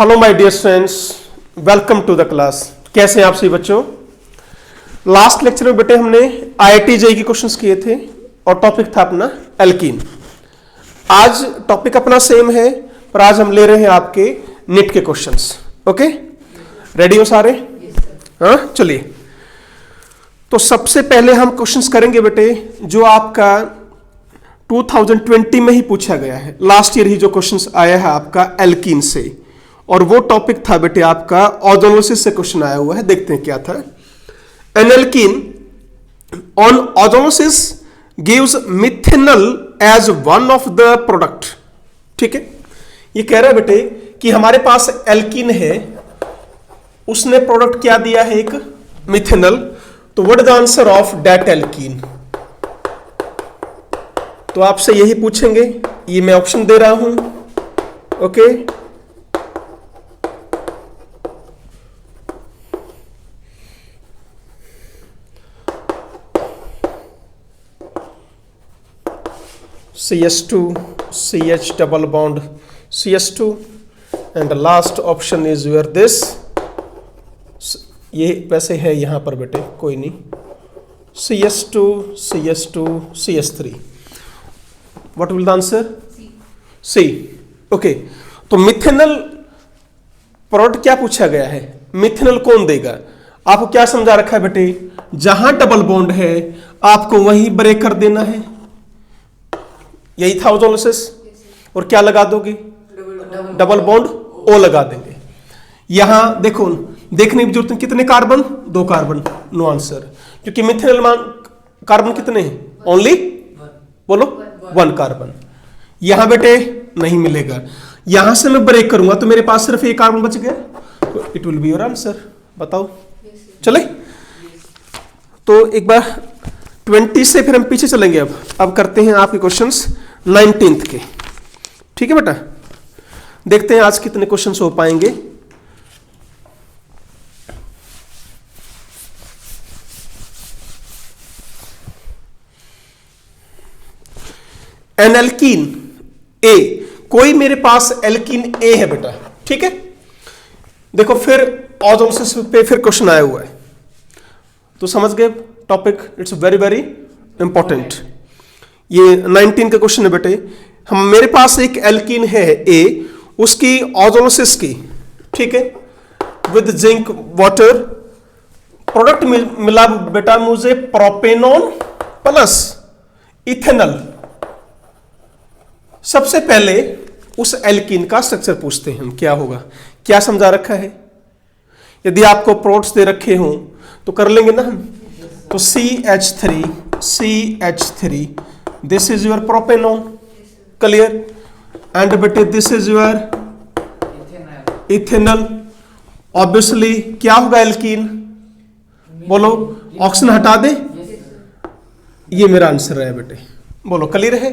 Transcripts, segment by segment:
Hello my dear students, welcome to the class. कैसे हैं आप सभी बच्चों। लास्ट लेक्चर में बेटे हमने आईआईटी जेईई के क्वेश्चंस किए थे और टॉपिक था अपना एल्कीन। आज टॉपिक अपना सेम है पर आज हम ले रहे हैं आपके नीट के क्वेश्चंस। ओके, रेडी हो सारे? हाँ, चलिए। तो सबसे पहले हम क्वेश्चंस करेंगे बेटे जो आपका 2020 में ही पूछा गया है। लास्ट ईयर ही जो क्वेश्चंस आया है आपका एल्कीन से, और वो टॉपिक था बेटे आपका ऑर्गेनोलिसिस से क्वेश्चन आया हुआ है। देखते हैं क्या था। An alkene on ozonolysis gives methanol as one of the product. ठीक है, ये कह रहा है बेटे कि हमारे पास एल्कीन है, उसने प्रोडक्ट क्या दिया है, एक मिथेनॉल। तो what is the answer of that alkene? तो आपसे यही पूछेंगे, ये मैं ऑप्शन दे रहा हूं। Okay, CH2 CH double bond CH2 and the last option is where this, ये वैसे है यहां पर बेटे, कोई नहीं, CH2 CH2 CH3। What will the answer? C। Okay, तो मिथेनॉल प्रोडक्ट क्या पूछा गया है, मिथेनॉल कौन देगा? आपको क्या समझा रखा है बेटे, जहां डबल बॉन्ड है आपको वहीं ब्रेक कर देना है, यही था ऑर्गेनोलिसिस। और क्या लगा दोगे, डबल बॉन्ड ओ लगा देंगे। यहां देखो, देखने की जरूरत नहीं, कितने कार्बन, 2 कार्बन, नो आंसर, क्योंकि मिथेनॉल कार्बन कितने हैं, ओनली, बोलो 1 कार्बन। यहां बेटे नहीं मिलेगा, यहां से मैं ब्रेक करूंगा तो मेरे पास सिर्फ 1 कार्बन बच गया, तो it will be your answer. बताओ, चले। तो एक बार 20 से फिर हम पीछे चलेंगे। अब करते हैं आपके क्वेश्चंस 19th के। ठीक है बेटा, देखते हैं आज कितने क्वेश्चंस हो पाएंगे। एन एल्कीन ए, कोई मेरे पास एल्कीन ए है बेटा। ठीक है, देखो फिर ऑर्गेनोलिसिस पे फिर क्वेश्चन आया हुआ है, तो समझ गए topic, it's very very important. ये 19 का क्वेश्चन है बेटे। हम मेरे पास एक एल्कीन है ए, उसकी ऑर्गेनोलिसिस की, ठीक है, विद जिंक वाटर, प्रोडक्ट मिला बेटा मुझे प्रोपेनॉन प्लस इथेनॉल। सबसे पहले उस एल्कीन का स्ट्रक्चर पूछते हैं हम, क्या होगा, क्या समझा रखा है। यदि आपको प्रोड्स दे रखे हों तो कर लेंगे ना हम। तो CH3 this is your propanone, clear, and बेटे this is your ethanol. Obviously क्या होगा एल्कीन, बोलो, ऑक्सीजन हटा दे, ये मेरा आंसर है बेटे, बोलो, क्लियर है?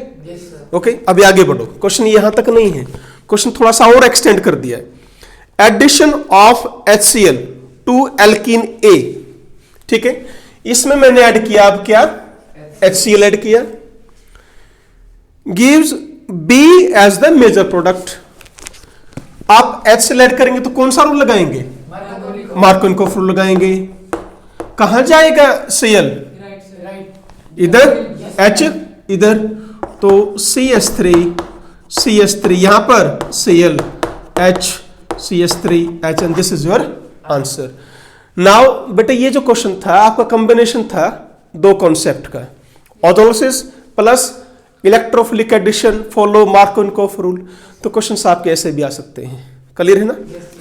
ओके, अभी आगे बढ़ो। क्वेश्चन यहां तक नहीं है, क्वेश्चन थोड़ा सा और एक्सटेंड कर दिया है। Addition of HCl to alkene A. ठीक है, इसमें मैंने ऐड किया, अब क्या, HCl ऐड किया, gives B as the major product. आप HCl ऐड करेंगे तो कौन सा रूल लगाएंगे, मार्कोनिकोफ रूल लगाएंगे। कहां जाएगा Cl, इधर, H इधर, तो CH3 यहां पर Cl H CH3 H and this is your answer. Now बेटे ये जो क्वेश्चन था आपका कॉम्बिनेशन था 2 कॉन्सेप्ट का, ozonolysis plus electrophilic addition, follow Markovnikov rule. तो क्वेश्चन आपके ऐसे भी आ सकते हैं, क्लियर है ना?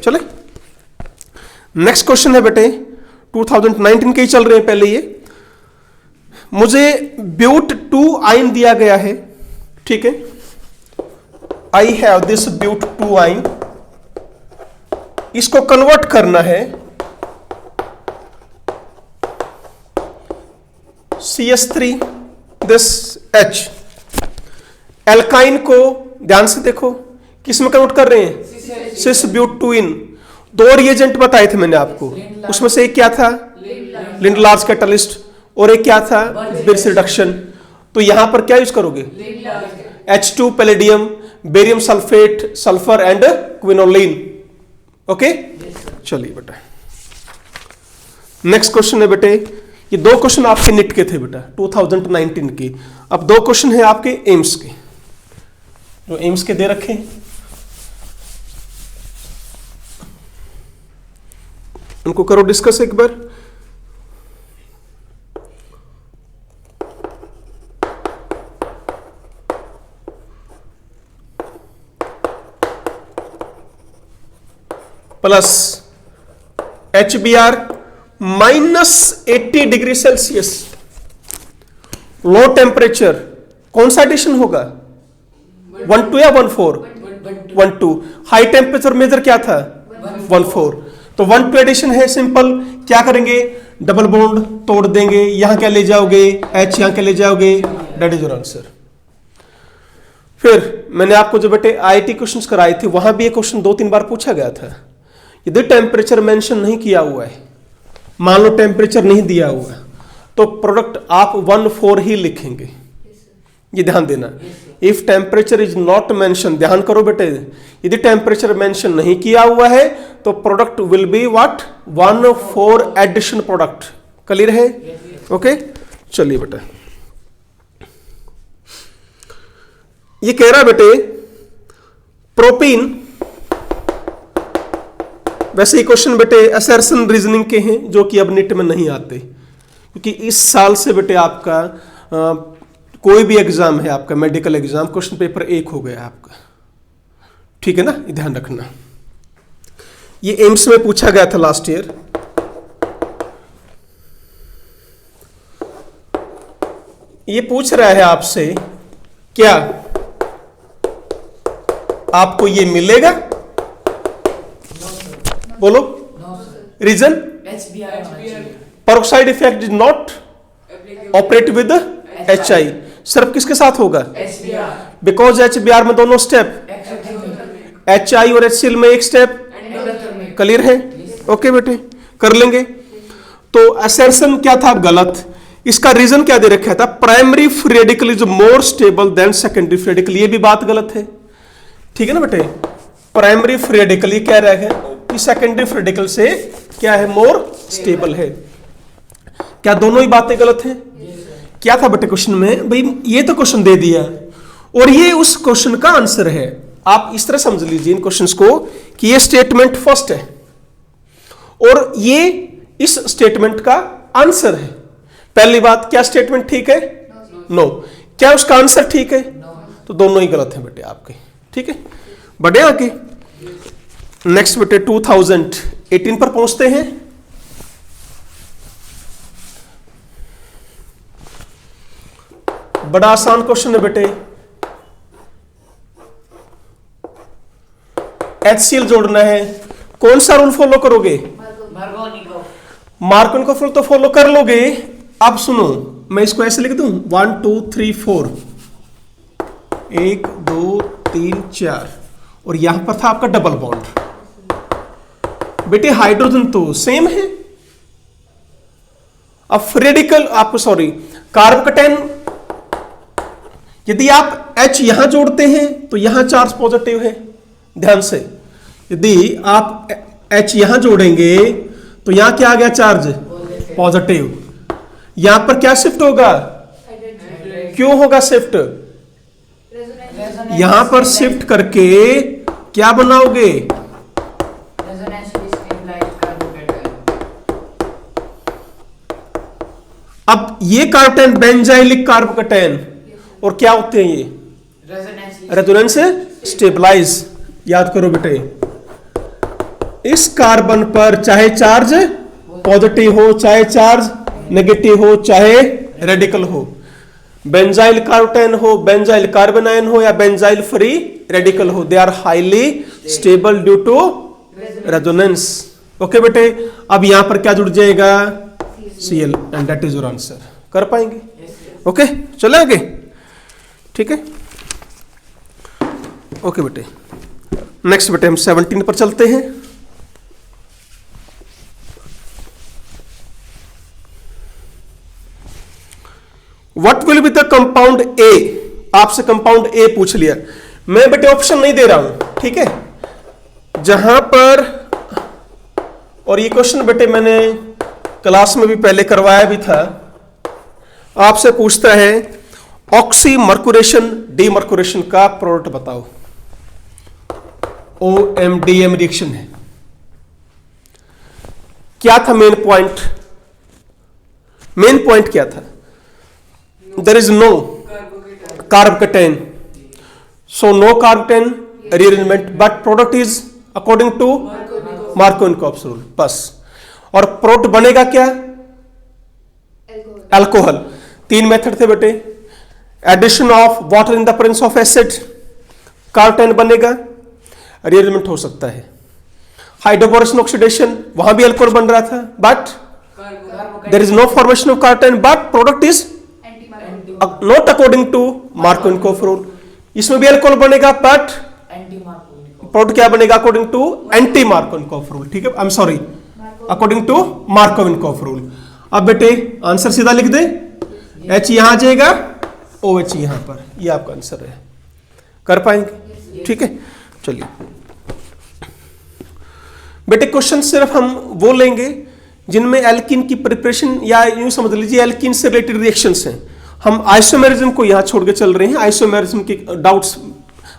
चले, नेक्स्ट क्वेश्चन है बेटे 2019 के ही चल रहे हैं। पहले ये मुझे ब्यूट 2 आइन दिया गया है, ठीक है, आई हैव दिस ब्यूट 2 आइन, इसको कन्वर्ट करना है CH3 दिस H। एल्काइन को ध्यान से देखो, किस में कन्वर्ट कर रहे हैं, सिस ब्यूट 2 इन। 2 रिएजेंट बताए थे मैंने आपको, उसमें से एक क्या था, लिंडलार्स कैटलिस्ट, और एक क्या था, बिर्स रिडक्शन। तो यहां पर क्या यूज करोगे, H2 palladium, barium sulphate, sulphur and quinoline. Okay, चलिए बेटा नेक्स्ट क्वेश्चन है बेटे, ये दो क्वेश्चन आपके निट के थे बेटा 2019 के, अब दो क्वेश्चन है आपके एम्स के, जो एम्स के दे रखे हैं उनको करो डिस्कस एक बार। Plus HBr -80 degree Celsius, low temperature, कौन सा एडिशन होगा 12 या 14? 12। हाई टेम्परेचर मेजर क्या था 14, तो 12 एडिशन है सिंपल, क्या करेंगे डबल बॉन्ड तोड़ देंगे, यहां क्या ले जाओगे H, यहां क्या ले जाओगे, दैट इज योर आंसर। फिर मैंने आपको जो बेटे IIT क्वेश्चंस कराए थे वहां भी ये क्वेश्चन 2-3 बार पूछा गया था, यदि टेम्परेचर मेंशन नहीं किया हुआ है, मान लो टेम्परेचर नहीं दिया हुआ तो प्रोडक्ट आप 14 ही लिखेंगे, ये ध्यान देना। If temperature is not mention, ध्यान करो बेटे, यदि टेम्परेचर मेंशन नहीं किया हुआ है तो product will be what 14 addition product, clear है? ओके, चलिए बेटा ये कह रहा बेटे प्रोपीन, वैसे ये क्वेश्चन बेटे असर्शन रीजनिंग के हैं जो कि अब निट में नहीं आते, क्योंकि इस साल से बेटे आपका कोई भी एग्जाम है, आपका मेडिकल एग्जाम क्वेश्चन पेपर 1 हो गया आपका, ठीक है ना, ध्यान रखना। ये एम्स में पूछा गया था लास्ट ईयर, ये पूछ रहा है आपसे क्या आपको ये मिलेगा, बोलो reason, peroxide effect is not operate with HI, सिर्फ किसके साथ होगा बिकॉज HBr में दोनों स्टेप, HI और HCl में एक स्टेप, क्लियर है? ओके बेटे कर लेंगे। तो असर्शन क्या था गलत, इसका रीजन क्या दे रखा था, primary free radical is more stable then secondary free radical, ये भी बात गलत है, ठीक है ना बेटे। प्राइमरी फ्री रेडिकल ये कह रहा है कि सेकेंडरी फ्री रेडिकल से क्या है मोर स्टेबल है, क्या दोनों ही बातें गलत हैं? क्या था बेटे क्वेश्चन में, भाई ये तो क्वेश्चन दे दिया और ये उस क्वेश्चन का आंसर है, आप इस तरह समझ लीजिए इन क्वेश्चंस को कि ये स्टेटमेंट फर्स्ट है और ये इस स्टेटमेंट का आंसर है। पहली बात, क्या स्टेटमेंट ठीक है? नो। क्या उसका आंसर ठीक है? तो दोनों ही गलत है बेटे आपके, ठीक है। बढ़े आगे, नेक्स्ट बेटे 2018 पर पहुंचते हैं। बड़ा आसान क्वेश्चन है बेटे, HCl जोड़ना है, कौन सा रूल फॉलो करोगे? मार्कोनी को तो फॉलो कर लोगे। अब सुनो, मैं इसको ऐसे लिख दूं 1 2 3 4, 1 2 3 4 और यहां पर था आपका डबल बॉन्ड। बेटे हाइड्रोजन तो सेम है, अब फ्री रेडिकल आपको सॉरी कार्बोकेटाइन, यदि आप H यहां जोड़ते हैं तो यहां चार्ज पॉजिटिव है, ध्यान से, यदि आप H यहां जोड़ेंगे तो यहां क्या आ गया चार्ज पॉजिटिव, यहां पर क्या शिफ्ट होगा, क्यों होगा शिफ्ट, यहां पर शिफ्ट करके क्या बनाओगे, अब ये कार्बोकेटाइन बेंजाइलिक कार्बोकेटाइन और क्या होते हैं ये रेजोनेंस स्टेबलाइज। याद करो बेटे, इस कार्बन पर चाहे चार्ज पॉजिटिव हो, चाहे चार्ज नेगेटिव हो, चाहे रेडिकल हो, बेंजाइल कार्बोकेटाइन हो, बेंजाइल कार्बोनाइन हो या बेंजाइल फ्री रेडिकल हो, they are highly stable due to resonance. Okay बेटे, अब यहां पर क्या जुड़ जाएगा Cl and that is your answer. कर पाएंगे? ओके चले आगे, ठीक है। ओके बेटे, नेक्स्ट बेटे हम 17 पर चलते हैं। What will be the compound A, आपसे कंपाउंड ए पूछ लिया, मैं बेटे ऑप्शन नहीं दे रहा हूं, ठीक है। जहां पर और ये क्वेश्चन बेटे मैंने क्लास में भी पहले करवाया भी था। आपसे पूछता है ऑक्सी मर्कुरेशन डीमर्कुरेशन का प्रोडक्ट बताओ। OMDM रिएक्शन है। क्या था मेन पॉइंट? मेन पॉइंट क्या था? There is no carbocation, so no carbocation rearrangement, but product is according to Markovnikov's rule बस। और प्रोडक्ट बनेगा क्या? अल्कोहल। 3 मेथड थे बेटे। Addition of water in the presence of acid, carbocation बनेगा, rearrangement हो सकता है। हाइड्रोबोरेशन ऑक्सीडेशन, वहां भी अल्कोहल बन रहा था, but there is no formation of carbocation, but product is not according to Markovnikov rule. इसमें भी अल्कोहल बनेगा, बट प्रोडक्ट क्या बनेगा? According to anti Markovnikov rule. ठीक है, I am sorry, according to Markovnikov rule. अब बेटे आंसर सीधा लिख दे, H यहां आ जाएगा, OH यहां पर, ये आपका आंसर है। कर पाएंगे? ठीक है, चलिए बेटे क्वेश्चन सिर्फ हम वो लेंगे जिनमें एल्कीन की प्रिपरेशन, या यूं समझ लीजिए एल्कीन से रिलेटेड रिएक्शंस हैं। हम आइसोमेरिज्म को यहां छोड़ के चल रहे हैं, आइसोमेरिज्म के डाउट्स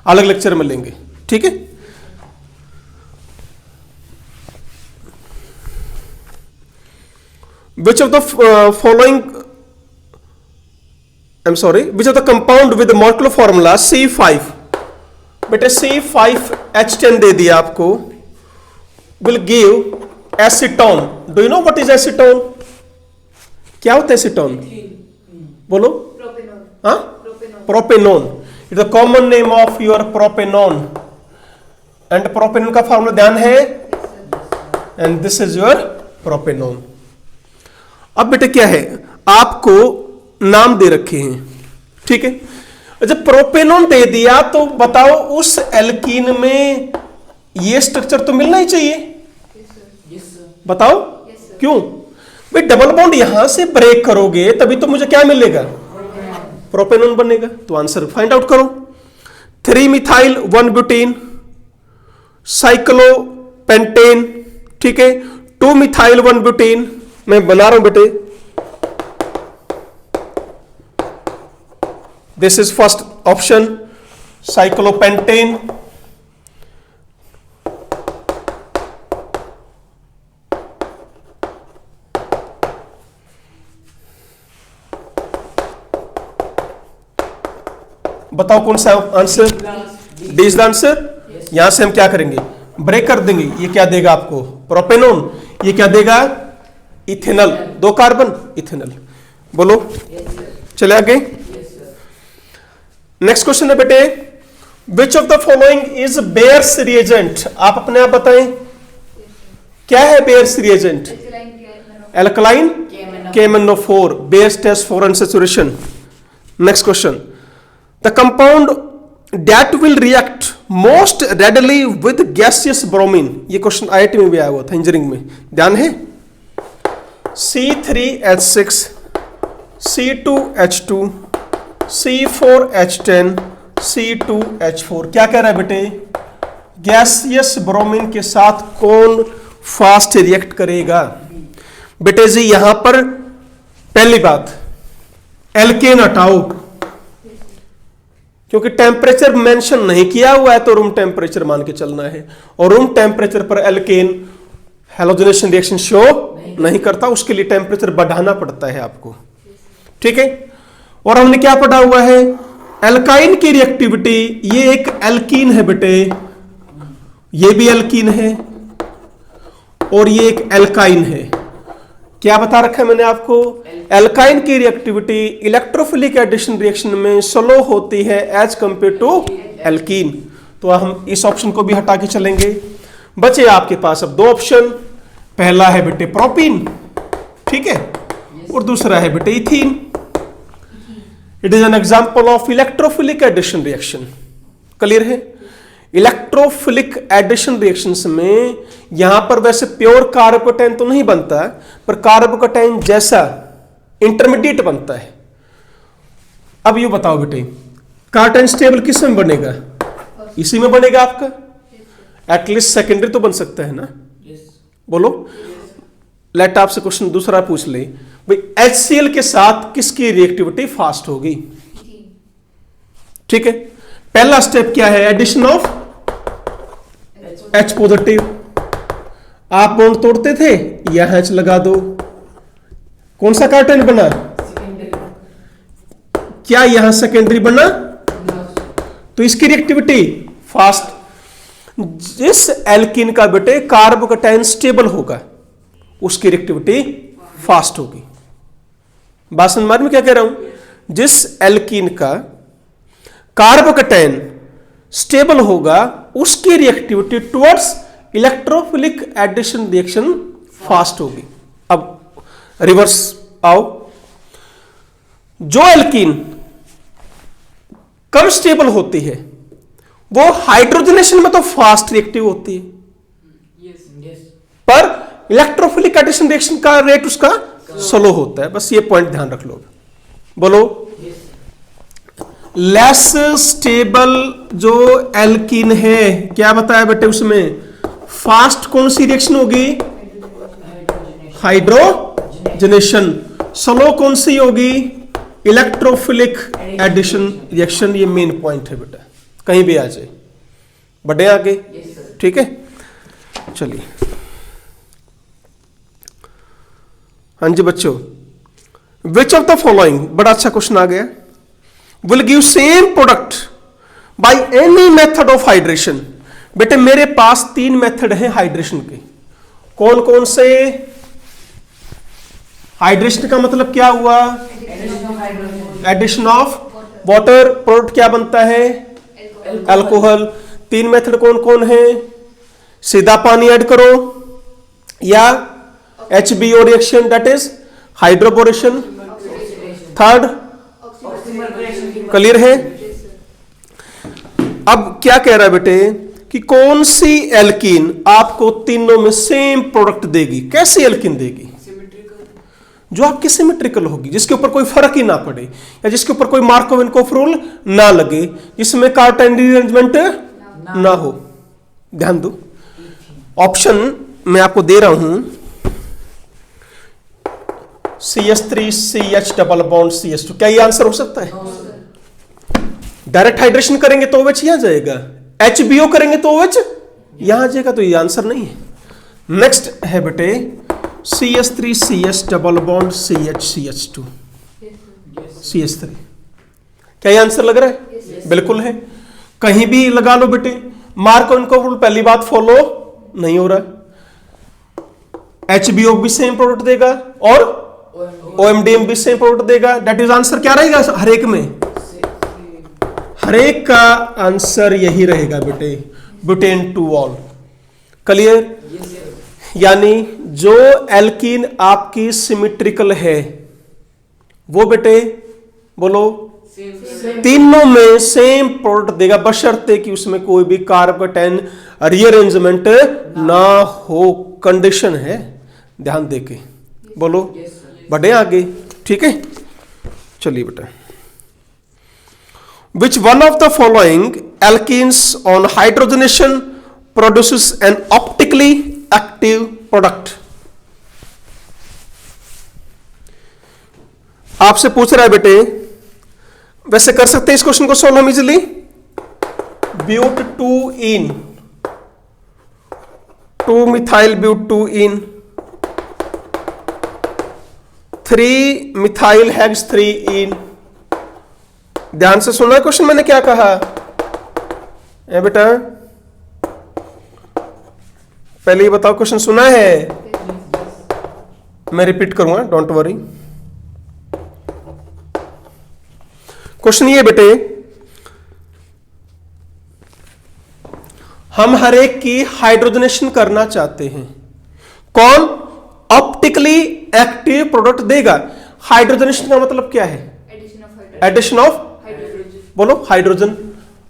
अलग लेक्चर में लेंगे। ठीक है, which of the following, I'm sorry, which of the compound with the molecular formula C5, बेटे C5H10 दे दिया आपको, will give acetone. Do you know what is acetone? क्या होता है acetone? बोलो। हाँ, propanone. It's the common name of your propanone. And propanone का formula ध्यान है, and this is your propanone. अब बेटे क्या है, आपको नाम दे रखे हैं। ठीक है, जब प्रोपेनोन दे दिया तो बताओ उस एल्कीन में ये स्ट्रक्चर तो मिलना ही चाहिए। बताओ क्यों? भाई डबल बॉन्ड यहां से ब्रेक करोगे तभी तो मुझे क्या मिलेगा? प्रोपेनोन बनेगा। तो आंसर फाइंड आउट करो। 3 मिथाइल 1 ब्यूटेन, साइक्लोपेंटेन। ठीक है, 2 मिथाइल 1 ब्यूटेन, मैं बना रहा हूं बेटे। This is first option, cyclopentane. बताओ कौन सा answer? D is the answer. यहां से हम क्या करेंगे? ब्रेक कर देंगे। ये क्या देगा आपको? प्रोपेनोन। ये क्या देगा? इथेनॉल। 2 carbon, ethanol. बोलो। चले आगे। नेक्स्ट क्वेश्चन है बेटे, which of the following is Baeyer's reagent? आप अपने आप बताएं क्या है Baeyer's reagent? Alkaline KMnO4, Baeyer's test for unsaturation. Next question, the compound that will react most readily with gaseous bromine. ये क्वेश्चन IIT में भी आया हुआ था, इंजीनियरिंग में, ध्यान है। C3H6, C2H2, C4H10, C2H4। क्या कह रहा है बेटे? गैसियस ब्रोमीन के साथ कौन फास्ट रिएक्ट करेगा? बेटे जी यहां पर पहली बात एल्केन हटाओ, क्योंकि टेम्परेचर मेंशन नहीं किया हुआ है तो रूम टेम्परेचर मान के चलना है, और रूम टेम्परेचर पर एल्केन हैलोजनेशन रिएक्शन शो नहीं करता, उसके लिए टेम्परेचर बढ़ाना पड़ता है आपको। ठीक है, और हमने क्या पढ़ा हुआ है? एल्काइन की रिएक्टिविटी, ये एक एल्कीन है बेटे, ये भी एल्कीन है और ये एक एल्काइन है। क्या बता रखा है मैंने आपको? एल्काइन की रिएक्टिविटी इलेक्ट्रोफिलिक एडिशन रिएक्शन में स्लो होती है एज कंपेयर टू एल्कीन। तो हम इस ऑप्शन को भी हटा के चलेंगे। बचे आपके पास अब 2 ऑप्शन, पहला है बेटे प्रोपीन, ठीक है, और दूसरा है बेटे ethene. It is an example of electrophilic addition reaction. Clear है? इलेक्ट्रोफिलिक एडिशन रिएक्शंस में यहां पर वैसे प्योर कार्बोकेटाइन तो नहीं बनता, पर कार्बोकेटाइन जैसा इंटरमीडिएट बनता है। अब ये बताओ बेटे, कार्बोकेटाइन स्टेबल किस में बनेगा? इसी में बनेगा आपका। एटलीस्ट सेकेंडरी तो बन सकता है ना, बोलो। लेट आपसे क्वेश्चन दूसरा पूछ ले भाई, HCl के साथ किसकी रिएक्टिविटी फास्ट होगी? ठीक है, पहला स्टेप क्या है? Addition of H positive. आप बॉन्ड तोड़ते थे, यहां H लगा दो, कौन सा कार्टेन बना? क्या यहां सेकेंडरी बना? तो इसकी रिएक्टिविटी फास्ट। जिस एल्कीन का बेटे कार्बोकैटायन स्टेबल होगा उसकी रिएक्टिविटी फास्ट होगी। बात समझ में क्या कह रहा हूं? जिस एल्कीन का कार्बोकैटायन स्टेबल होगा उसकी reactivity towards electrophilic addition reaction fast होगी। अब रिवर्स आओ, जो एल्कीन कम स्टेबल होती है वो हाइड्रोजनेशन में तो फास्ट रिएक्टिव होती है, पर इलेक्ट्रोफिलिक एडिशन रिएक्शन का रेट उसका स्लो होता है। बस ये पॉइंट ध्यान रख लो। बोलो। लेस स्टेबल जो एल्कीन है, क्या बताया बेटे उसमें? फास्ट कौन सी रिएक्शन होगी? हाइड्रोजनेशन। स्लो कौन सी होगी? Electrophilic addition reaction. ये मेन पॉइंट है बेटा, कहीं भी आ जाए, बढ़े आगे। ठीक है, चलिए। हाँ जी बच्चों, विच ऑफ द फॉलोइंग, बड़ा अच्छा क्वेश्चन आ गया, will give same product by any method of hydration. बेटे मेरे पास 3 मेथड है हाइड्रेशन के। कौन कौन से? हाइड्रेशन का मतलब क्या हुआ? एडिशन ऑफ वाटर, प्रोडक्ट क्या बनता है? अल्कोहल। 3 मेथड कौन कौन है? सीधा पानी ऐड करो या HBO reaction, that is hydroboration. Third, clear है? अब क्या कह रहा है बेटे कि कौन सी एल्कीन आपको तीनों में सेम प्रोडक्ट देगी? कैसी एल्कीन देगी? जो आपकी सिमेट्रिकल होगी, जिसके ऊपर कोई फर्क ही ना पड़े, या जिसके ऊपर कोई मार्कोव-विनकोफ रूल ना लगे, जिसमें कार्टेन अरेंजमेंट ना हो। ध्यान दो, ऑप्शन मैं आपको दे रहा हूं, CH3 CH double bond CH2। क्या ये आंसर हो सकता है? डायरेक्ट हाइड्रेशन करेंगे तो OH यहां जाएगा, HBO करेंगे तो OH यहां जाएगा, तो ये आंसर नहीं है। नेक्स्ट है बेटे CH3 CH double bond CH CH2 CH3। क्या ये आंसर लग रहा है? बिल्कुल है। कहीं भी लगा लो बेटे, मार्कोव-विनकोफ रूल पहली बात फॉलो नहीं हो रहा। HBO भी सेम प्रोडक्ट देगा और OMDM भी सेम प्रोडक्ट देगा। दैट इज आंसर क्या रहेगा हर एक में? हर एक का आंसर यही रहेगा बेटे, ब्यूटेन टू ऑल। क्लियर? यानी जो एल्कीन आपकी सिमेट्रिकल है वो बेटे बोलो तीनों में सेम प्रोडक्ट देगा, बशर्ते कि उसमें कोई भी कार्बोकैटायन रीअरेंजमेंट ना हो। कंडीशन है, ध्यान देके बोलो। बढ़े आगे, ठीक है। चलिए बेटा, which one of the following alkenes on hydrogenation produces N optically active product? आपसे पूछ रहा है बेटे, वैसे कर सकते हैं इस क्वेश्चन को सॉल्व हम इजिली। ब्यूट 2-इन, 2-मिथाइल ब्यूट 2-इन, 3-मिथाइल हेक्स 3-इन। ध्यान से सुना क्वेश्चन मैंने क्या कहा है बेटा? पहले ये बताओ, क्वेश्चन सुना है? मैं रिपीट करूंगा, डोंट वरी। क्वेश्चन ये बेटे, हम हर एक की हाइड्रोजनेशन करना चाहते हैं। कौन? ऑप्टिकली एक्टिव प्रोडक्ट देगा। हाइड्रोजनेशन का मतलब क्या है? एडिशन ऑफ बोलो हाइड्रोजन।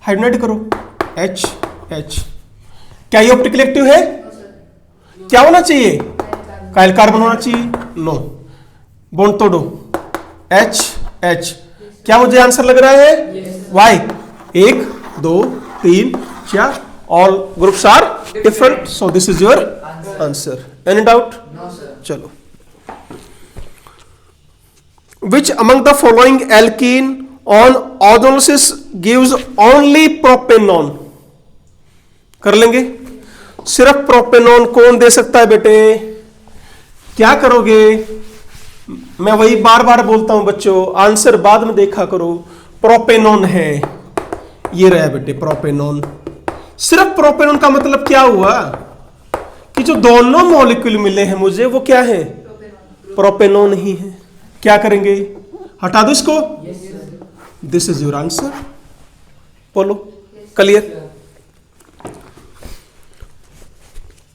हाइड्रोनेट करो H H। क्या ये ऑप्टिकली एक्टिव है? क्या होना चाहिए? काइल कार्बन होना चाहिए। नो, बॉन्ड तोड़ो H H। क्या मुझे आंसर लग रहा है? Why 1 2 3 4 all groups are different, so this is your answer. Any doubt? No sir. चलो, which among the following alkene on ozonolysis gives only propanone? कर लेंगे। सिर्फ प्रोपेनॉन कौन दे सकता है बेटे? क्या करोगे? मैं वही बार बार बोलता हूं बच्चों, आंसर बाद में देखा करो। प्रोपेनॉन है, ये रहा बेटे प्रोपेनॉन। सिर्फ प्रोपेनॉन का मतलब क्या हुआ कि जो दोनों मॉलिक्यूल मिले हैं मुझे वो क्या है? प्रोपेनॉन ही है। क्या करेंगे? हटा दो इसको। This is your answer. बोलो, clear?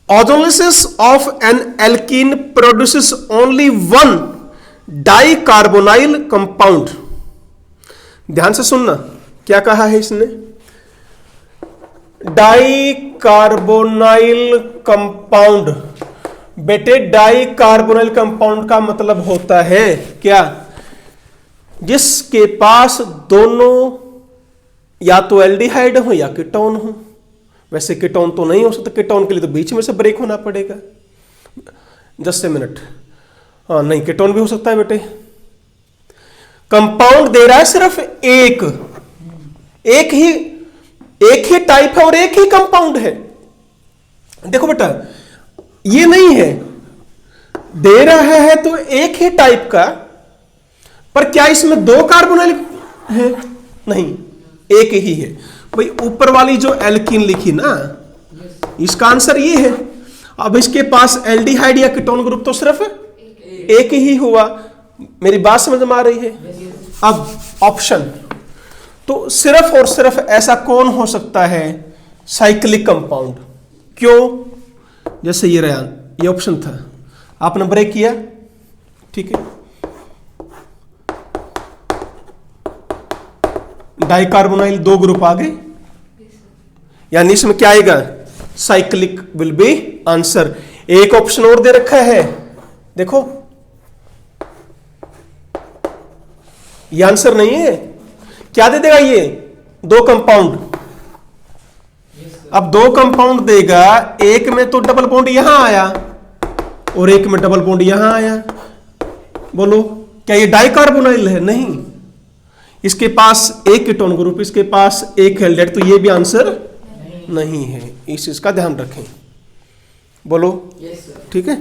Autolysis of an alkene produces only one dicarbonyl compound. ध्यान से सुनना, क्या कहा है इसने? डाइकार्बोनाइल कंपाउंड। बेटे डाइकार्बोनाइल कंपाउंड का मतलब होता है क्या? जिसके पास दोनों या तो एल्डिहाइड हो या कीटोन हो। वैसे कीटोन तो नहीं हो सकता, कीटोन के लिए तो बीच में से ब्रेक होना पड़ेगा। जस्ट ए मिनट, हाँ नहीं, कीटोन भी हो सकता है बेटे। कंपाउंड दे रहा है सिर्फ एक ही टाइप है और एक ही कंपाउंड है। देखो बेटा, ये नहीं है, दे रहा है तो एक ही टाइप का, पर क्या इसमें दो कार्बोनाइल है? नहीं, एक ही है। भाई ऊपर वाली जो एल्कीन लिखी ना, इसका आंसर ये है। अब इसके पास एल्डिहाइड या कीटोन ग्रुप तो सिर्फ एक ही हुआ। मेरी बात समझ में आ रही है? अब ऑप्शन तो सिर्फ और सिर्फ ऐसा कौन हो सकता है? Cyclic compound. क्यों? जैसे ये रहा, ये ऑप्शन था, आपने ब्रेक किया, ठीक है, डाइकार्बोनाइल दो ग्रुप आ गए, यानी इसमें क्या आएगा? Cyclic will be answer. एक ऑप्शन और दे रखा है, देखो, ये आंसर नहीं है। क्या दे देगा ये? दो कंपाउंड। अब दो कंपाउंड देगा, एक में तो डबल बॉन्ड यहां आया और एक में डबल बॉन्ड यहां आया। बोलो, क्या ये डाइकार्बोनाइल है? नहीं, इसके पास एक कीटोन ग्रुप, इसके पास एक एल्डिहाइड, तो ये भी आंसर नहीं है। इस चीज का ध्यान रखें। बोलो, ठीक है।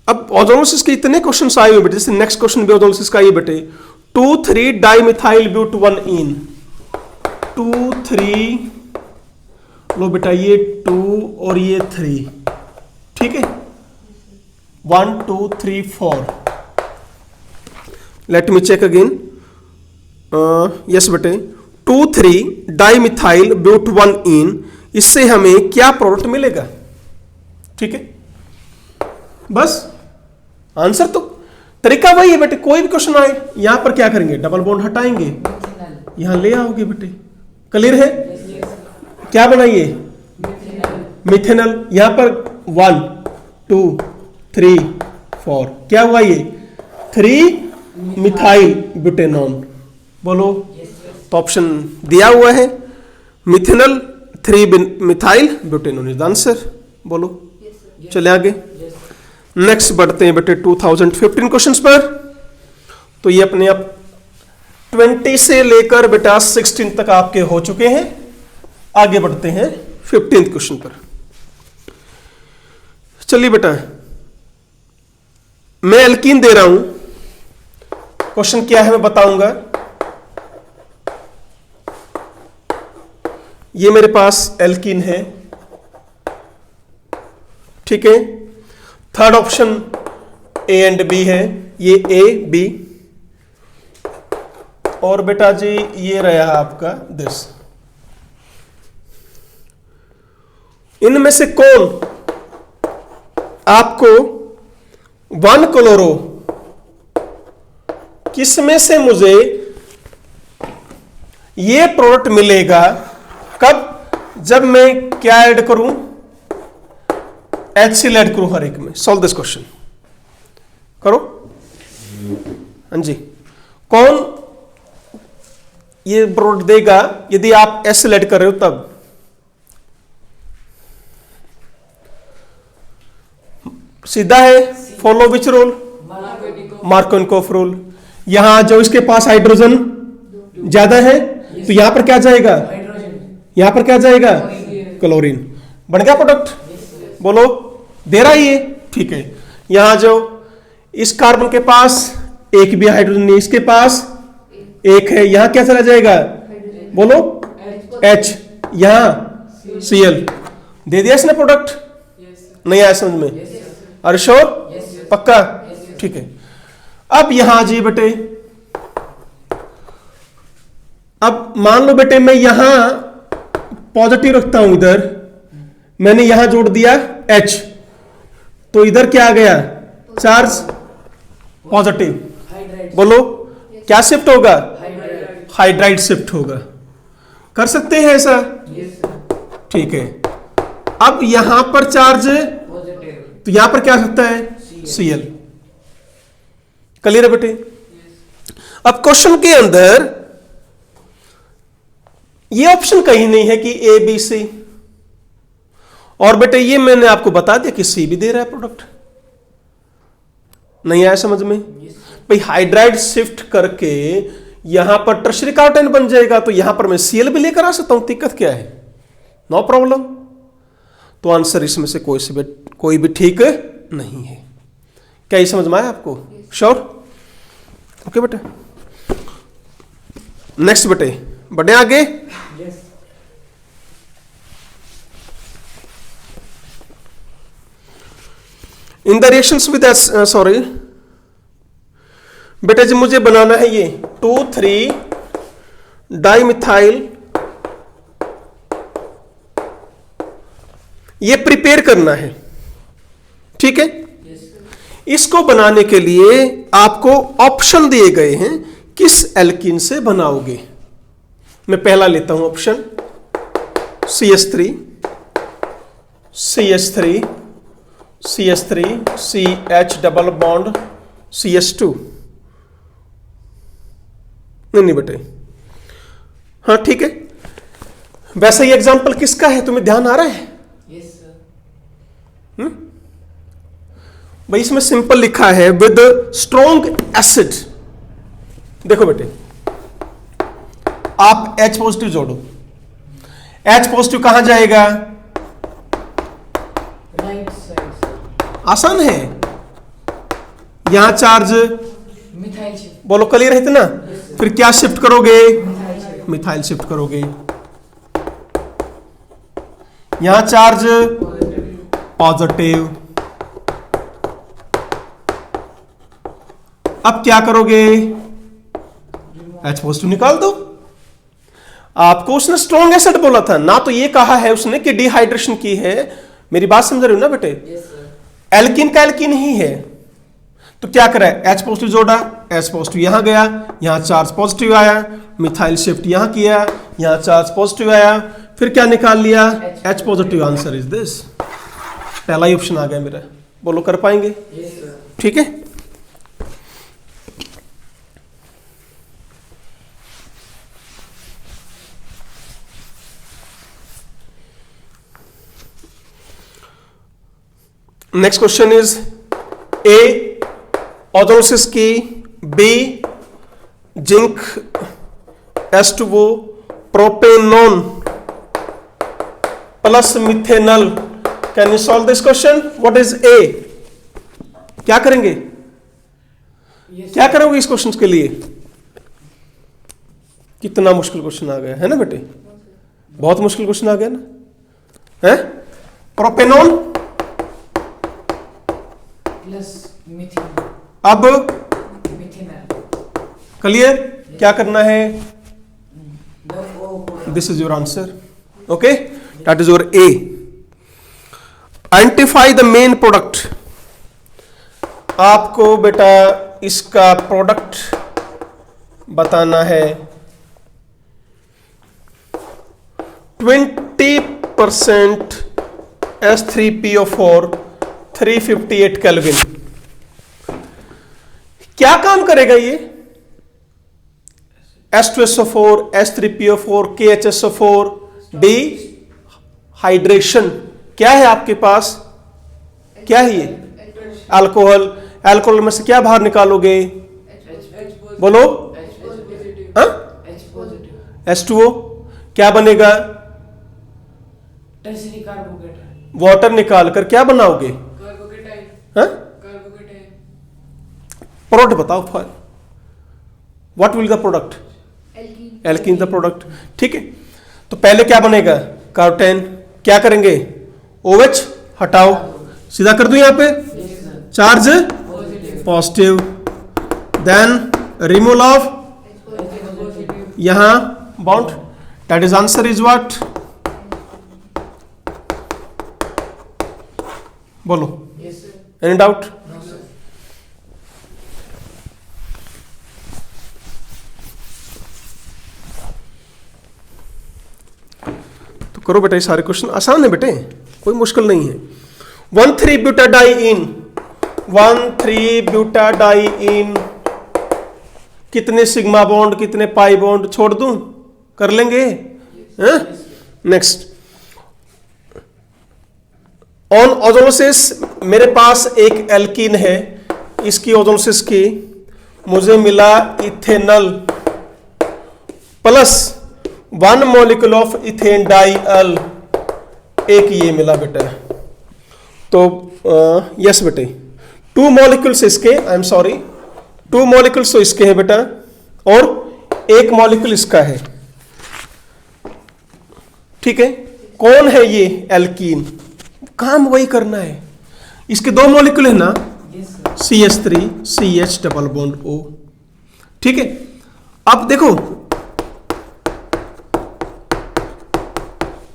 अब ऑडोलिसिस के इतने क्वेश्चन आए हुए बेटे, जैसे नेक्स्ट क्वेश्चन भी ऑडोलिसिस का ये बेटे, 2,3 डाइमिथाइल ब्यूटवन-इन। 2,3 लो बेटा, ये 2 और ये 3, ठीक है, 1 2 3 4। Let me check again. Yes बेटे, 2,3 डाइमिथाइल ब्यूटवन-इन, इससे हमें क्या प्रोडक्ट मिलेगा? ठीक है, बस आंसर तो तरीका वही है बेटे। कोई भी क्वेश्चन आए, यहां पर क्या करेंगे? डबल बॉन्ड हटाएंगे, यहां ले आओगे बेटे। क्लियर है? क्या बनाइए? मिथेनल। यहां पर 1 2 3 4, क्या हुआ? ये 3 मिथाइल ब्यूटेनॉन। बोलो, तो ऑप्शन दिया हुआ है methanal 3 methyl butanone is the answer. बोलो, चले आगे। नेक्स्ट बढ़ते हैं बेटे 2015 क्वेश्चंस पर। तो ये अपने आप 20 से लेकर बेटा 16 तक आपके हो चुके हैं। आगे बढ़ते हैं 15th क्वेश्चन पर। चलिए बेटा, मैं एल्कीन दे रहा हूं, क्वेश्चन क्या है मैं बताऊंगा। ये मेरे पास एल्कीन है, ठीक है। Third option A and B है, ये ए बी, और बेटा जी ये रहा आपका दिस। इनमें से कौन आपको 1 क्लोरो, किसमें से मुझे ये प्रोडक्ट मिलेगा? कब? जब मैं क्या ऐड करूं? HCl ऐड करूं हर एक में। सॉल्व दिस क्वेश्चन करो। हाँ जी, कौन ये प्रोडक्ट देगा यदि आप HCl ऐड कर रहे हो? तब सीधा है, follow which rule, Markovnikov rule. यहां जो इसके पास हाइड्रोजन ज्यादा है तो यहां पर क्या जाएगा, यहां पर क्या जाएगा, क्लोरीन। बन गया प्रोडक्ट, बोलो दे रहा है ये, ठीक है। यहां जो इस कार्बन के पास एक भी हाइड्रोजन नहीं, इसके पास एक है, यहां क्या चला जाएगा, बोलो H, यहां Cl। दे दिया इसने प्रोडक्ट, नहीं आया समझ में, अरे श्योर, पक्का, ठीक है। अब यहां जी बेटे, अब मान लो बेटे मैं यहां पॉजिटिव रखता हूं, इधर मैंने यहां जोड़ दिया H, तो इधर क्या आ गया, चार्ज पॉजिटिव, बोलो क्या शिफ्ट होगा, हाइड्राइड शिफ्ट होगा। कर सकते हैं ऐसा, ठीक है। अब यहां पर चार्ज तो यहां पर क्या सकता है, Cl। क्लियर है बेटे। अब क्वेश्चन के अंदर ये ऑप्शन कहीं नहीं है कि ए बी सी, और बेटे ये मैंने आपको बता दिया कि सी भी दे रहा है प्रोडक्ट। नहीं आया समझ में भाई, हाइड्राइड शिफ्ट करके यहां पर टर्शरी कार्बोनेट बन जाएगा, तो यहां पर मैं Cl भी लेकर आ सकता हूं, दिक्कत क्या है, नो प्रॉब्लम। तो आंसर इसमें से कोई भी ठीक नहीं है। क्या ये समझ में आया आपको, श्योर, ओके बेटे। नेक्स्ट बेटे, बढ़े आगे। In the reactions with sorry बेटे जी, मुझे बनाना है ये 2,3 डाइमिथाइल, ये प्रिपेयर करना है, ठीक है। इसको बनाने के लिए आपको ऑप्शन दिए गए हैं, किस एल्कीन से बनाओगे। मैं पहला लेता हूं option, CH3 CH3 CH3 CH double bond CH2। नहीं बेटे, हाँ ठीक है। वैसे ये एग्जांपल किसका है, तुम्हें ध्यान आ रहा है? Yes sir. भाई इसमें सिंपल लिखा है विद स्ट्रॉन्ग एसिड। देखो बेटे, आप H पॉजिटिव जोड़ो, H पॉजिटिव कहां जाएगा, राइट साइड। आसान है, यहां चार्ज मिथाइल शिफ्ट। बोलो क्लियर है इतना। फिर क्या शिफ्ट करोगे, मिथाइल शिफ्ट करोगे। यहां चार्ज पॉजिटिव, अब क्या करोगे, H पॉजिटिव निकाल दो। आपको उसने स्ट्रॉन्ग एसिड बोला था ना, तो ये कहा है उसने कि डिहाइड्रेशन की है। मेरी बात समझ रहे हो ना बेटे, यस सर। एल्किन का एल्किन ही है, तो क्या करा है, H पॉजिटिव जोड़ा, H पॉजिटिव यहां गया, यहां चार्ज पॉजिटिव आया, मिथाइल शिफ्ट यहां किया, यहां चार्ज पॉजिटिव आया, फिर क्या निकाल लिया, H positive. Answer is this, पहला ही ऑप्शन आ गया मेरा। बोलो कर पाएंगे, यस सर। ठीक है। Next question is A ozonolysis की, B zinc H2O propanone plus methanal. Can you solve this question, what is A, क्या करेंगे, क्या करोगे इस क्वेश्चन के लिए। कितना मुश्किल क्वेश्चन आ गया है ना बेटे, बहुत मुश्किल क्वेश्चन आ गया ना, है। प्रोपेनॉन प्लस मिथेनल, अब मिथेनल। क्लियर, क्या करना है, the O। This is your answer, okay, that is your A. Identify the main product, आपको बेटा इसका प्रोडक्ट बताना है। 20% S3PO4 358 केल्विन। क्या काम करेगा ये, H2SO4 S3PO4 KHSO4 D hydration. क्या है आपके पास, क्या है ये, अल्कोहल, अल्कोहल में से क्या बाहर निकालोगे? बोलो। हाँ, H2O। क्या बनेगा? Tertiary carbocation. वाटर निकाल कर क्या बनाओगे? हाँ, प्रोडक्ट बताओ फिर। What will the product? Alkene the product. ठीक है, तो पहले क्या बनेगा? कार्बोटेन। क्या करेंगे? OH हटाओ, सीधा कर दूं यहां पे, charge positive, then removal of यहां bond, that is answer is what? बोलो, एनी डाउट? तो करो बेटा, ये सारे क्वेश्चन आसान है बेटे, कोई मुश्किल नहीं है। 1,3-ब्यूटाडाइईन, 1,3-ब्यूटाडाइईन कितने सिग्मा बॉन्ड, कितने पाई बॉन्ड? छोड़ दूं, कर लेंगे। नेक्स्ट, ऑन ओजोलिसिस मेरे पास एक एल्कीन है, इसकी ओजोलिसिस की मुझे मिला ethanal plus 1 molecule of ethanediol, एक ये मिला बेटा। तो यस बेटे, 2 मॉलिक्यूल्स इसके, आई एम सॉरी, 2 मॉलिक्यूल्स तो इसके हैं बेटा और 1 मॉलिक्यूल इसका है। ठीक है, कौन है ये एल्कीन? काम वही करना है, इसके 2 मॉलिक्यूल है ना, CH3 CH double bond O। ठीक है, अब देखो,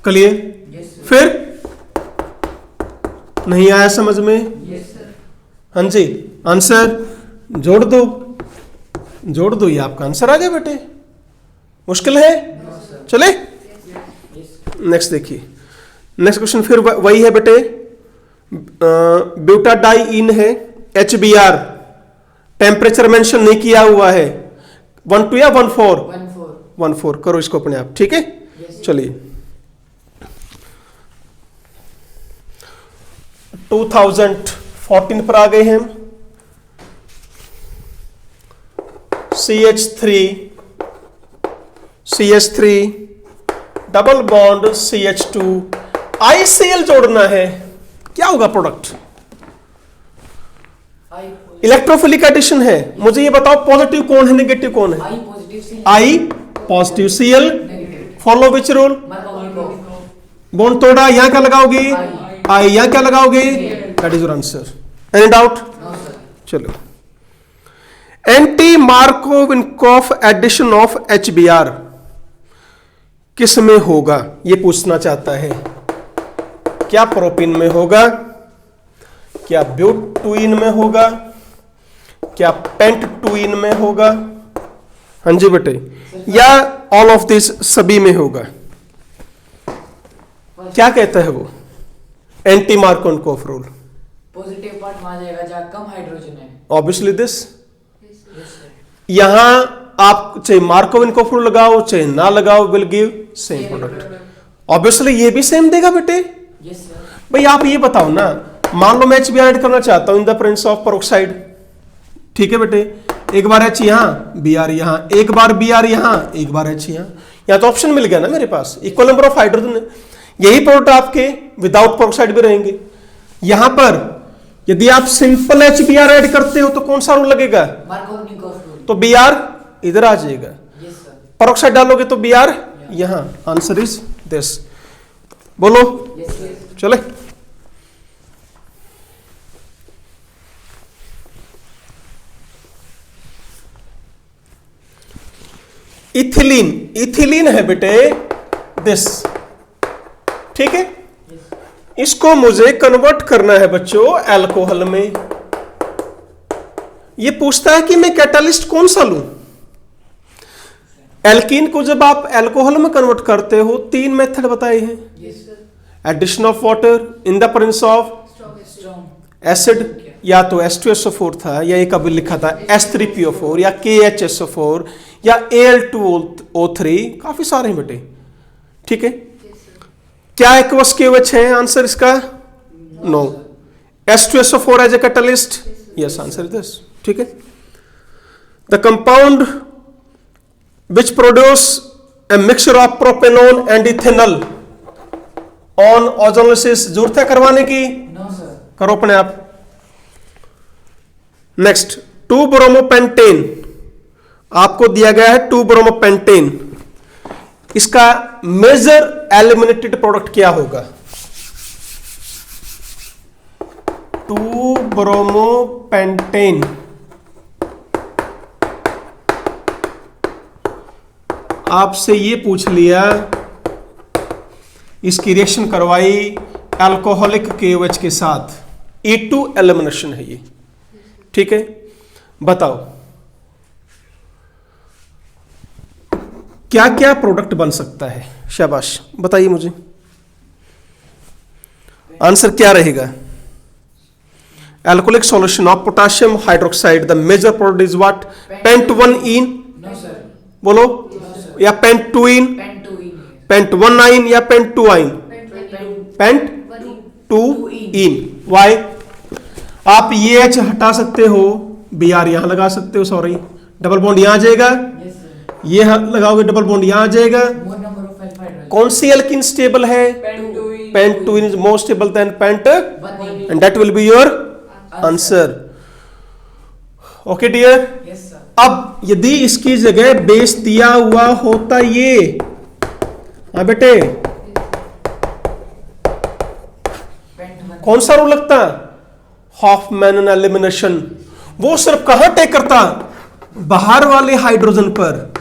क्लियर? फिर नहीं आया समझ में? हाँ जी, आंसर जोड़ दो, जोड़ दो, ये आपका आंसर आ गया बेटे। मुश्किल है? चले नेक्स्ट देखिए, नेक्स्ट क्वेश्चन फिर वही है बेटे, ब्यूटाडाइईन है, HBr, टेम्परेचर मेंशन नहीं किया हुआ है, 12 या 14? 14 करो इसको अपने आप। ठीक है, चलिए 2014 पर आ गए हैं हम। CH3 double bond CH2, ICl जोड़ना है, क्या होगा प्रोडक्ट? इलेक्ट्रोफिलिक एडिशन है। मुझे ये बताओ, पॉजिटिव कौन है, नेगेटिव कौन है? I positive, Cl follow which rule? Bond तोड़ा, यहां क्या लगाओगे? I, यहां क्या लगाओगे? That is your answer. Any doubt? चलो, एंटी मार्कोविनकॉफ एडिशन ऑफ HBr किस में होगा, ये पूछना चाहता है। क्या प्रोपीन में होगा, क्या ब्यूटुइन में होगा, क्या पेंटटुइन में होगा? हाँ जी बेटे, या ऑल ऑफ दिस, सभी में होगा? क्या कहता है वो एंटी मार्कोविनकॉफ रूल? पॉजिटिव पार्ट वहां जाएगा जहां कम हाइड्रोजन है। ऑब्वियसली दिस, यहां आप चाहे मार्कोविनकॉफ रूल लगाओ चाहे ना लगाओ, will give same product. Obviously ये भी सेम देगा बेटे। भाई आप ये बताओ ना, मान लो मैं HBr ऐड करना चाहता हूं in the presence of peroxide. ठीक है बेटे, एक बार H यहां, Br यहां, एक बार Br यहां, एक बार H यहां तो ऑप्शन मिल गया ना मेरे पास, इक्वल नंबर ऑफ हाइड्रोजन है। यही प्रोडक्ट आपके विदाउट पेरोक्साइड भी रहेंगे। यहां पर यदि आप सिंपल HBr ऐड करते हो तो कौन सा रूल लगेगा? तो Br इधर आ जाएगा। पेरोक्साइड डालोगे तो Br यहां। Answer is this. बोलो, चले इथिलीन, इथिलीन है बेटे दिस। ठीक है, इसको मुझे कन्वर्ट करना है बच्चों अल्कोहल में। ये पूछता है कि मैं कैटालिस्ट कौन सा लूं। एल्कीन को जब आप अल्कोहल में कन्वर्ट करते हो 3 मेथड बताए हैं। Addition of water in the presence of acid, या तो H2SO4 था, या एक अभी लिखा था H3PO4 या KHSO4 या Al2O3, काफी सारे हैं बेटे। ठीक है, क्या एक्वस KOH है आंसर इसका? No. H2SO4 as a catalyst? Yes, answer is this. ठीक है. The compound which produce a mixture of propanol and ethanol on ozonolysis, जरूरत है करवाने की? No sir. करो अपने आप. नेक्स्ट 2-bromopentan आपको दिया गया है 2-bromopentan. इसका मेजर एलिमिनेटेड प्रोडक्ट क्या होगा? 2-bromopentan. आपसे ये पूछ लिया, इसकी रिएक्शन करवाई अल्कोहलिक KOH के साथ, E2 एलिमिनेशन है ये. ठीक है, बताओ क्या क्या प्रोडक्ट बन सकता है? शाबाश, बताइए मुझे आंसर क्या रहेगा? Alcoholic solution of potassium hydroxide, the major product is what? Pent1-ene. No sir. बोलो. No sir. या Pent2-ene, Pent2-ene. Pent1-ine या Pent2-ine? Pent. Pent2-ene. Why? आप ये H हटा सकते हो, Br यहां लगा सकते हो, सॉरी, डबल बॉन्ड यहां आ जाएगा. Yes sir. ये लगाओगे डबल बॉन्ड यहां आ जाएगा. More number of alpha hydrogen. कौन सी एल्किन स्टेबल है? Pent2-ene. Pent2-ene is more stable than Pent, 1-ene. and that will be your answer. Okay dear. Yes sir. अब यदि इसकी जगह बेस दिया हुआ होता ये, हाँ बेटे, Pent1. कौन सा रूल लगता? Hofmann elimination. वो सिर्फ कहां टेक करता? बाहर वाले हाइड्रोजन पर.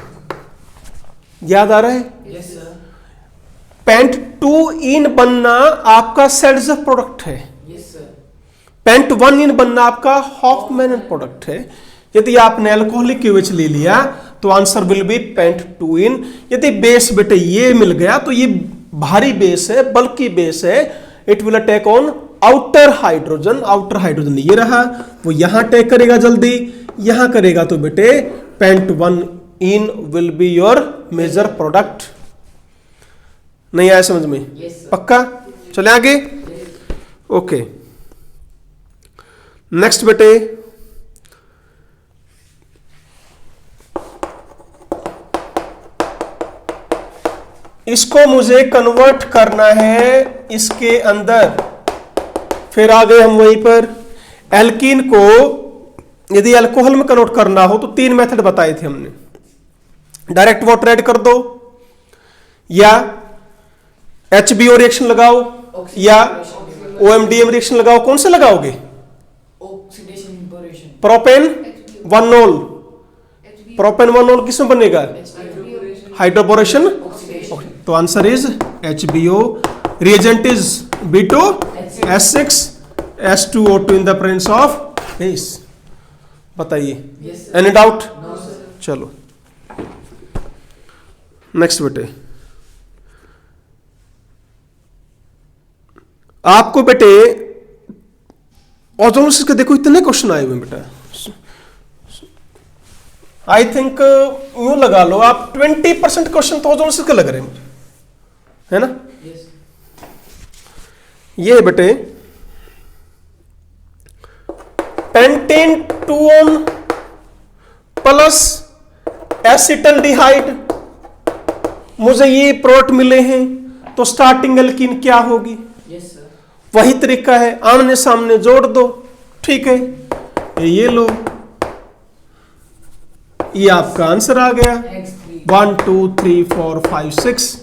याद आ रहा है? Yes sir. Pent2-ene बनना आपका सेल्ज़र प्रोडक्ट है. Yes sir. Pent1-ene बनना आपका हॉफमैन प्रोडक्ट है. यदि आपने अल्कोहलिक KOH ले लिया तो आंसर विल बी Pent2-ene. यदि बेस बेटे ये मिल गया तो ये भारी बेस है, बल्कि बेस है. It will attack on outer hydrogen. Outer hydrogen ये रहा, वो यहां अटैक करेगा जल्दी, यहां करेगा तो बेटे Pent1-ene will be your major product. नहीं आया समझ में? Yes sir. पक्का? चले आगे. ओके, नेक्स्ट बेटे, इसको मुझे कन्वर्ट करना है इसके अंदर. फिर आ गए हम वहीं पर. एल्कीन को यदि अल्कोहल में कन्वर्ट करना हो तो 3 मेथड बताए थे हमने. डायरेक्ट वाटर ऐड कर दो, या HBO रिएक्शन लगाओ, या OMDM रिएक्शन लगाओ. कौन से लगाओगे? Oxidation evaporation. Propane 1-nol. Propane 1-nol किसमें बनेगा? हाइड्रोबोरेशन. तो answer is HBO. Reagent is B2S6 S2O2 in the presence of base. बताइए, Yes sir. Any doubt? No sir. चलो नेक्स्ट बेटे, आपको बेटे ओजोनोसिस के देखो इतने क्वेश्चन आए हुए बेटा. आई थिंक यूं लगा लो आप 20% क्वेश्चन तो ओजोनोसिस के लग रहे हैं मुझे, है ना? Yes. ये बेटे पेंटेन 2-on प्लस एसिटल्डिहाइड, मुझे ये प्रोडक्ट मिले हैं, तो स्टार्टिंग एल्कीन क्या होगी? Yes sir. वही तरीका है, आमने सामने जोड़ दो. ठीक है, ये लो, ये आपका आंसर आ गया. X3. 1 2 3 4 5 6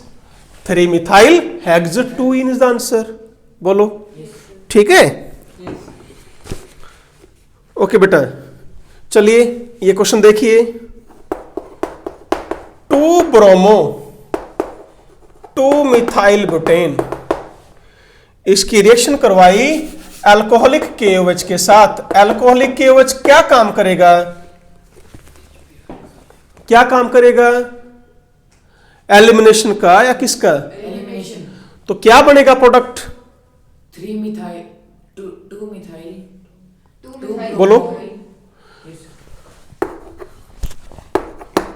3 methyl हेक्स2-ene is the answer. बोलो. Yes. ठीक है. Yes. ओके बेटा, चलिए ये क्वेश्चन देखिए. 2-bromo 2-methyl butane, इसकी रिएक्शन करवाई अल्कोहलिक KOH के साथ. अल्कोहलिक KOH क्या काम करेगा? क्या काम करेगा? एलिमिनेशन का या किसका? Elimination. तो क्या बनेगा प्रोडक्ट? 3-methyl. 2-methyl. बोलो. Yes.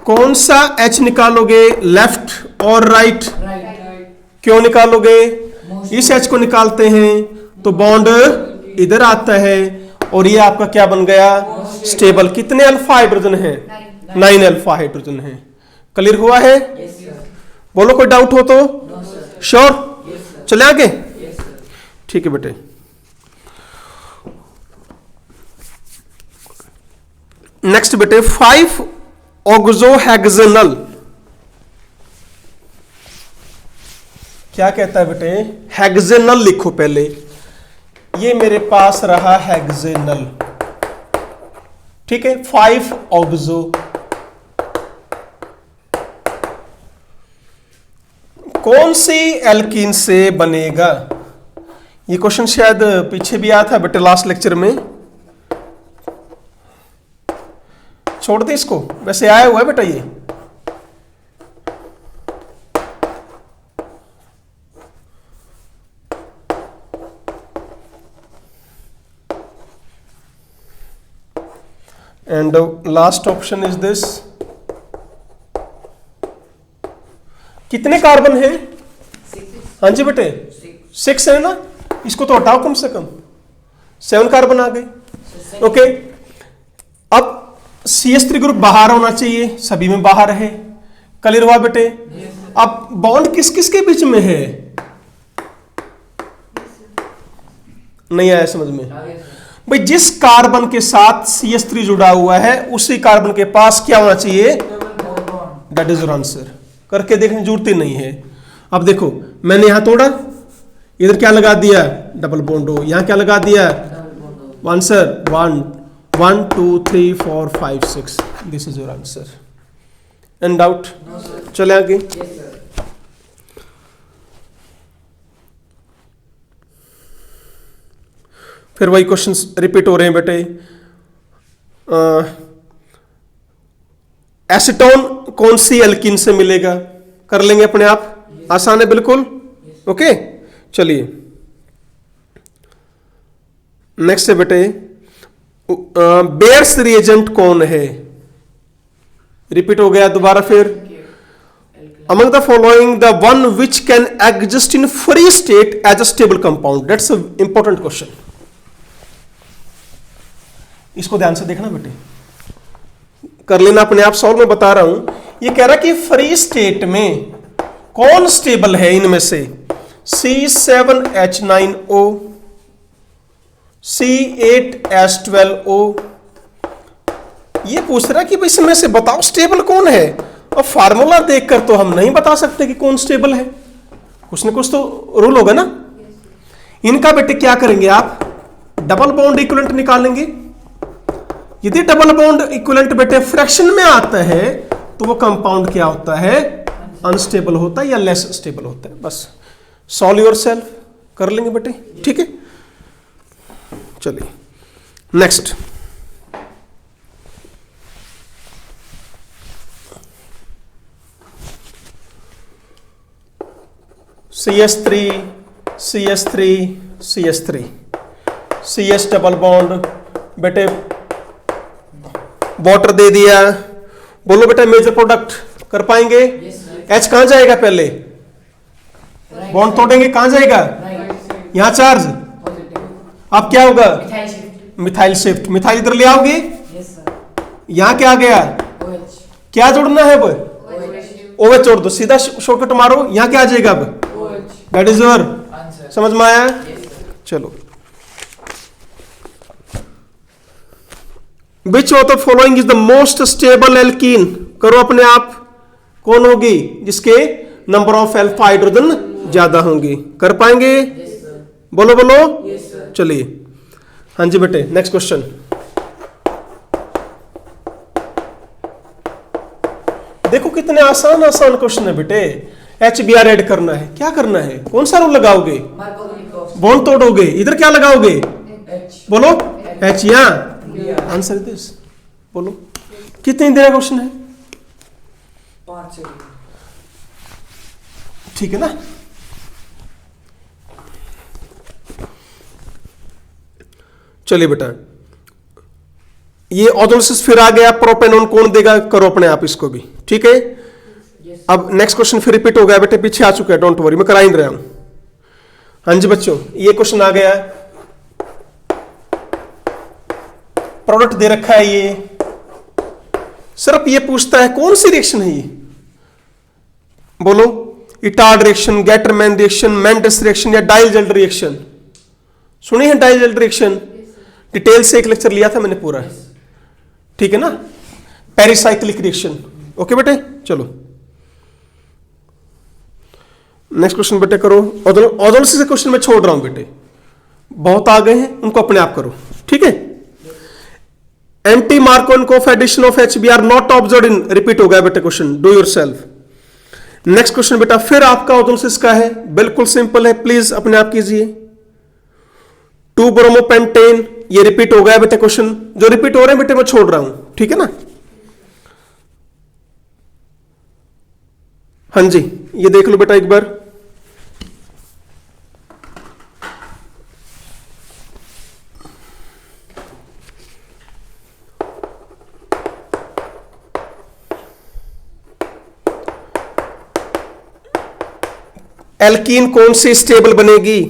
कौन सा H निकालोगे, लेफ्ट और राइट? Right. क्यों निकालोगे? Most. इस H को निकालते हैं तो बॉन्ड इधर आता है और ये आपका क्या बन गया, स्टेबल। कितने अल्फा हाइड्रोजन है, 9 अल्फा हाइड्रोजन है। क्लियर हुआ है? Yes, sir. बोलो कोई डाउट हो तो। No, sir. Sure? Yes, sir. चले आगे। Yes, sir. ठीक है बेटे। नेक्स्ट बेटे 5 ऑक्सोहेक्सेनल क्या कहता है बेटे, हेक्सेनल लिखो पहले। ये मेरे पास रहा हेक्सेनल, ठीक है। 5 ऑक्सो, कौन सी एल्कीन से बनेगा? ये क्वेश्चन शायद पीछे भी आया था बेटे लास्ट लेक्चर में, छोड़ दे इसको, वैसे आया हुआ है बेटा ये। And last option is this. कितने कार्बन है? हाँ जी बेटे, 6 है ना। इसको तो हटाओ कम से कम, 7 कार्बन आ गए। ओके, अब CH3 ग्रुप बाहर होना चाहिए, सभी में बाहर है। क्लियर हुआ बेटे? अब बॉन्ड किस किस के बीच में है? नहीं आया समझ में? भाई जिस कार्बन के साथ CH3 जुड़ा हुआ है उसी कार्बन के पास क्या होना चाहिए? That is your answer. करके देखने की जरूरत ही नहीं है। अब देखो मैंने यहां तोड़ा, इधर क्या लगा दिया? डबल बॉन्ड हो। यहां क्या लगा दिया? Answer 1 2 3 4 5 6। This is your answer. Any doubt? चले आगे। Yes, sir. फिर वही क्वेश्चंस रिपीट हो रहे हैं बेटे। एसीटोन कौन सी एल्कीन से मिलेगा? कर लेंगे अपने आप, आसान है बिल्कुल। ओके चलिए नेक्स्ट है बेटे, बेयर्स रिएजेंट कौन है? रिपीट हो गया दोबारा फिर। Among the following, the one which can exist in free state as a stable compound? That's an important question. इसको ध्यान से देखना बेटे, कर लेना अपने आप सॉल्व। में बता रहा हूं, ये कह रहा कि फ्री स्टेट में कौन स्टेबल है इनमें से? C7H9O, C8H12O। ये पूछ रहा कि भाई इसमें से बताओ स्टेबल कौन है। और फार्मूला देखकर तो हम नहीं बता सकते कि कौन स्टेबल है, कुछ ना कुछ तो रूल होगा ना। इनका बेटे क्या करेंगे आप? डबल बॉन्ड इक्विवेलेंट निकालेंगे। यदि डबल बॉन्ड इक्विवेलेंट बेटे फ्रैक्शन में आता है तो वो कंपाउंड क्या होता है? अनस्टेबल होता है या लेस स्टेबल होता है। बस सॉल्व योरसेल्फ, कर लेंगे बेटे, ठीक है। चलिए next, CH3 CH3 CH3 CH double bond बेटे वाटर दे दिया। बोलो बेटा मेजर प्रोडक्ट कर पाएंगे? Yes, sir. H कहां जाएगा? पहले Right. बॉन्ड तोड़ेंगे कहां जाएगा? Right. यहां चार्ज। Positive. अब क्या होगा? Methyl shift. Methyl shift. Methyl इधर ले आओगे, Yes, sir. यहां क्या आ गया? OH. क्या जोड़ना है? अब OH. OH जोड़ दो, सीधा शॉर्टकट मारो। यहां क्या आ जाएगा? अब OH. That is your Answer. समझ में आया? Yes, sir. चलो, विच of the following is the most stable alkene? करो अपने आप, कौन होगी जिसके नंबर ऑफ अल्फा हाइड्रोजन ज्यादा होंगी? कर पाएंगे? Yes, sir. बोलो बोलो। Yes, sir. चलिए हाँ जी बेटे नेक्स्ट क्वेश्चन। देखो कितने आसान आसान क्वेश्चन है बेटे। HBr ऐड करना है, क्या करना है? कौन सा रूल लगाओगे? Markovnikov. बॉन्ड तोड़ोगे, इधर क्या लगाओगे? H. बोलो H। या Yeah. Answer this. बोलो कितनी देर का क्वेश्चन है? 5 सेकंड। ठीक है ना। चलिए बेटा, ये ऑटोलिसिस फिर आ गया। प्रोपेनॉन कौन देगा? करो अपने आप इसको भी, ठीक है। Yes. अब नेक्स्ट क्वेश्चन फिर रिपीट हो गया बेटे, पीछे आ चुका है, डोंट वरी, मैं करा ही नहीं रहा हूं। हाँ जी बच्चों, ये क्वेश्चन आ गया। प्रोडक्ट दे रखा है ये, सिर्फ ये पूछता है कौन सी रिएक्शन है ये, बोलो Etard reaction, Gattermann reaction, Mendius reaction या डाइल्जेल्ड रिएक्शन। सुनी है डाइल्जेल्ड रिएक्शन? डिटेल से एक लेक्चर लिया था मैंने पूरा, ठीक है ना। पेरिसाइक्लिक रिएक्शन, ओके बेटे चलो नेक्स्ट क्वेश्चन बेटे करो। ऑजोलिसिस के क्वेश्चन मैं छोड़ रहा हूं बेटे, बहुत आ गए हैं, उनको अपने आप करो, ठीक है। Anti Markovnikov addition of HBr not observe in, repeat हो गया बेटे question, do yourself. Next question बेटा फिर आपका ऑजोलिसिस का है, बिल्कुल सिंपल है, प्लीज अपने आप कीजिए। 2 ब्रोमोपेंटेन, ये रिपीट हो गया बेटे क्वेश्चन, जो रिपीट हो रहे हैं बेटे मैं छोड़ रहा हूं, ठीक है ना। हाँ जी ये देख लो बेटा एक बार, एल्कीन कौन सी स्टेबल बनेगी?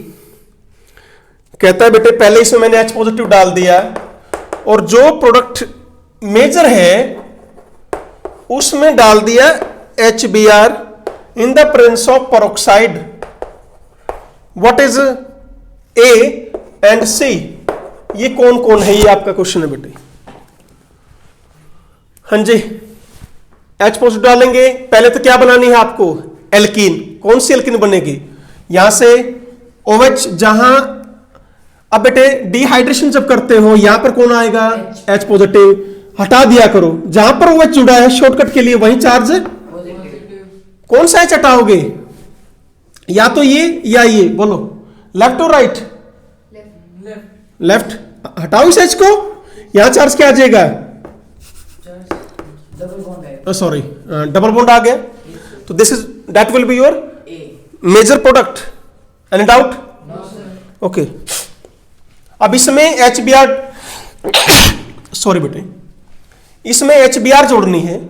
कहता है बेटे पहले इसमें मैंने H पॉजिटिव डाल दिया और जो प्रोडक्ट मेजर है उसमें डाल दिया HBr in the presence of peroxide. What is A and C? ये कौन कौन है, ये आपका क्वेश्चन है बेटे। हाँ जी H पॉजिटिव डालेंगे, पहले तो क्या बनानी है आपको, एल्कीन। कौन सी एल्कीन बनेगी? यहां से OH, जहां अब बेटे डिहाइड्रेशन जब करते हो यहां पर कौन आएगा, H पॉजिटिव, हटा दिया करो, जहां पर OH जुड़ा है शॉर्टकट के लिए वहीं चार्ज, कौन सा H हटाओगे, या तो ये या ये, बोलो लेफ्ट और राइट, लेफ्ट। हटाओ इस H को, यहां चार्ज क्या आ जाएगा, सॉरी डबल बॉन्ड आ गया, तो this is that will be your major product. Any doubt? Okay अब इसमें HBr, सॉरी बेटे, इसमें HBr जोड़नी है,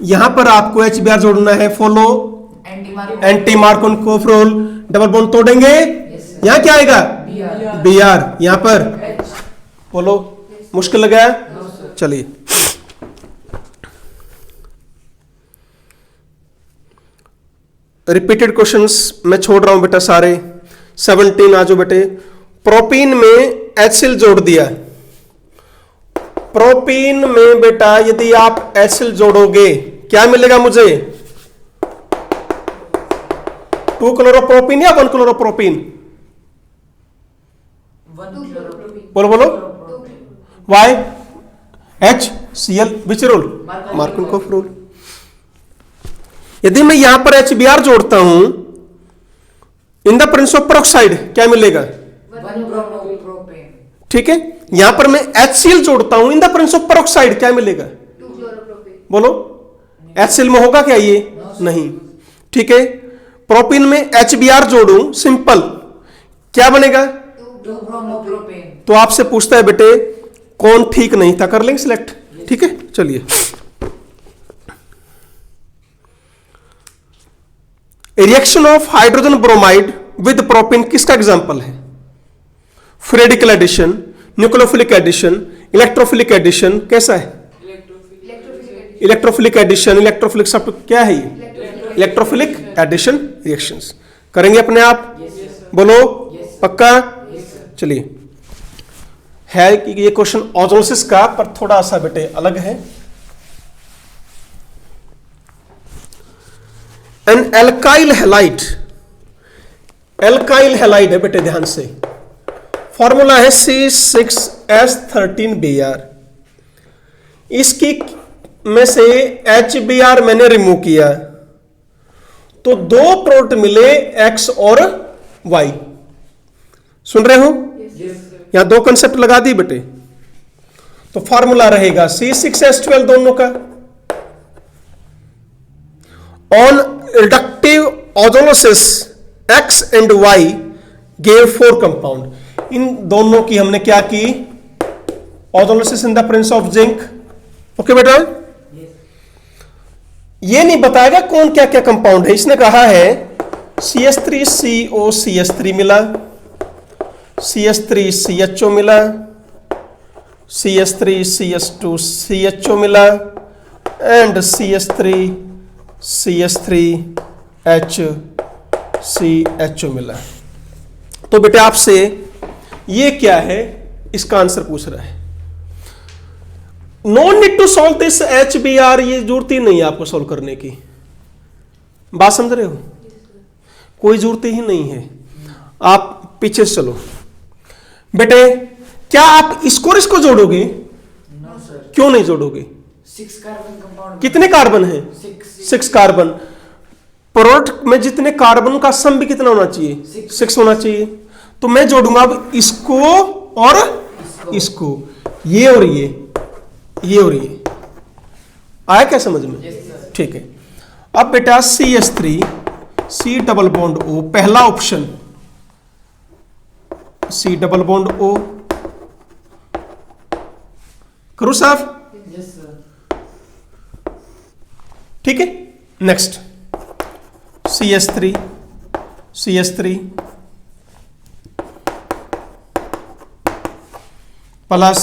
यहां पर आपको HBr जोड़ना है, follow anti Markovnikov rule, double bond तोड़ेंगे, यहां क्या आएगा, Br, यहां पर बोलो मुश्किल लगा? चलिए रिपीटेड क्वेश्चंस मैं छोड़ रहा हूं बेटा सारे, 17 आ जाओ बेटे। प्रोपीन में HCl जोड़ दिया, प्रोपीन में बेटा यदि आप HCl जोड़ोगे क्या मिलेगा मुझे, 2 क्लोरोप्रोपीन या 1 क्लोरोप्रोपीन, बोलो बोलो, why, HCl which rule, Markovnikov rule. यदि मैं यहां पर HBr जोड़ता हूं in the presence of peroxide क्या मिलेगा, ठीक है। यहां पर मैं HCl जोड़ता हूं in the presence of peroxide क्या मिलेगा, बोलो HCl में होगा क्या ये, नहीं, ठीक है। प्रोपीन में HBr जोड़ूं सिंपल क्या बनेगा, तो आपसे पूछता है बेटे कौन ठीक नहीं था, कर लेंगे सिलेक्ट, ठीक है। चलिए reaction of hydrogen bromide with propene किसका एग्जांपल है, free radical addition, nucleophilic addition, electrophilic addition, कैसा है, इलेक्ट्रोफिलिक एडिशन, इलेक्ट्रोफिलिक सब क्या है ये, इलेक्ट्रोफिलिक एडिशन रिएक्शंस। करेंगे अपने आप, बोलो पक्का? चलिए है कि ये क्वेश्चन ऑजोलिसिस का, पर थोड़ा सा बेटे अलग है। An alkyl halide, alkyl halide है बेटे ध्यान से, फॉर्मूला है C6H13Br। इसकी में से HBr मैंने रिमूव किया तो 2 प्रोडक्ट मिले X और Y, सुन रहे हो? यहां 2 कंसेप्ट लगा दी बेटे, तो फॉर्मूला रहेगा C6H12 दोनों का। On reductive ozonolysis X and Y gave 4 compound. इन दोनों की हमने क्या की, ozonolysis in the presence of zinc, okay बेटा। ये नहीं बताएगा कौन क्या क्या कंपाउंड है, इसने कहा है CH3COCH3 मिला, CH3CHO मिला, CH3 CH2 CHO मिला एंड CH3 CH3 HCHO मिला। तो बेटे आपसे ये क्या है, इसका आंसर पूछ रहा है। No need to solve this HBr, ये जरूरत ही नहीं है आपको सॉल्व करने की। बात समझ रहे हो? कोई जरूरत ही नहीं है। आप पीछे से चलो बेटे। क्या आप इसको और इसको जोड़ोगे? No sir. क्यों नहीं जोड़ोगे? 6 कार्बन कंपाउंड। कितने कार्बन है? 6 कार्बन। प्रोडक्ट में जितने कार्बन का सम भी कितना होना चाहिए? 6 होना चाहिए। तो मैं जोड़ूंगा अब इसको और इसको, ये और ये और ये। आया क्या समझ में? Yes sir. ठीक है। अब बेटा CH3 C double bond O, पहला option C double bond O। करूं साहब? Yes sir. ठीक है। नेक्स्ट CH3 प्लस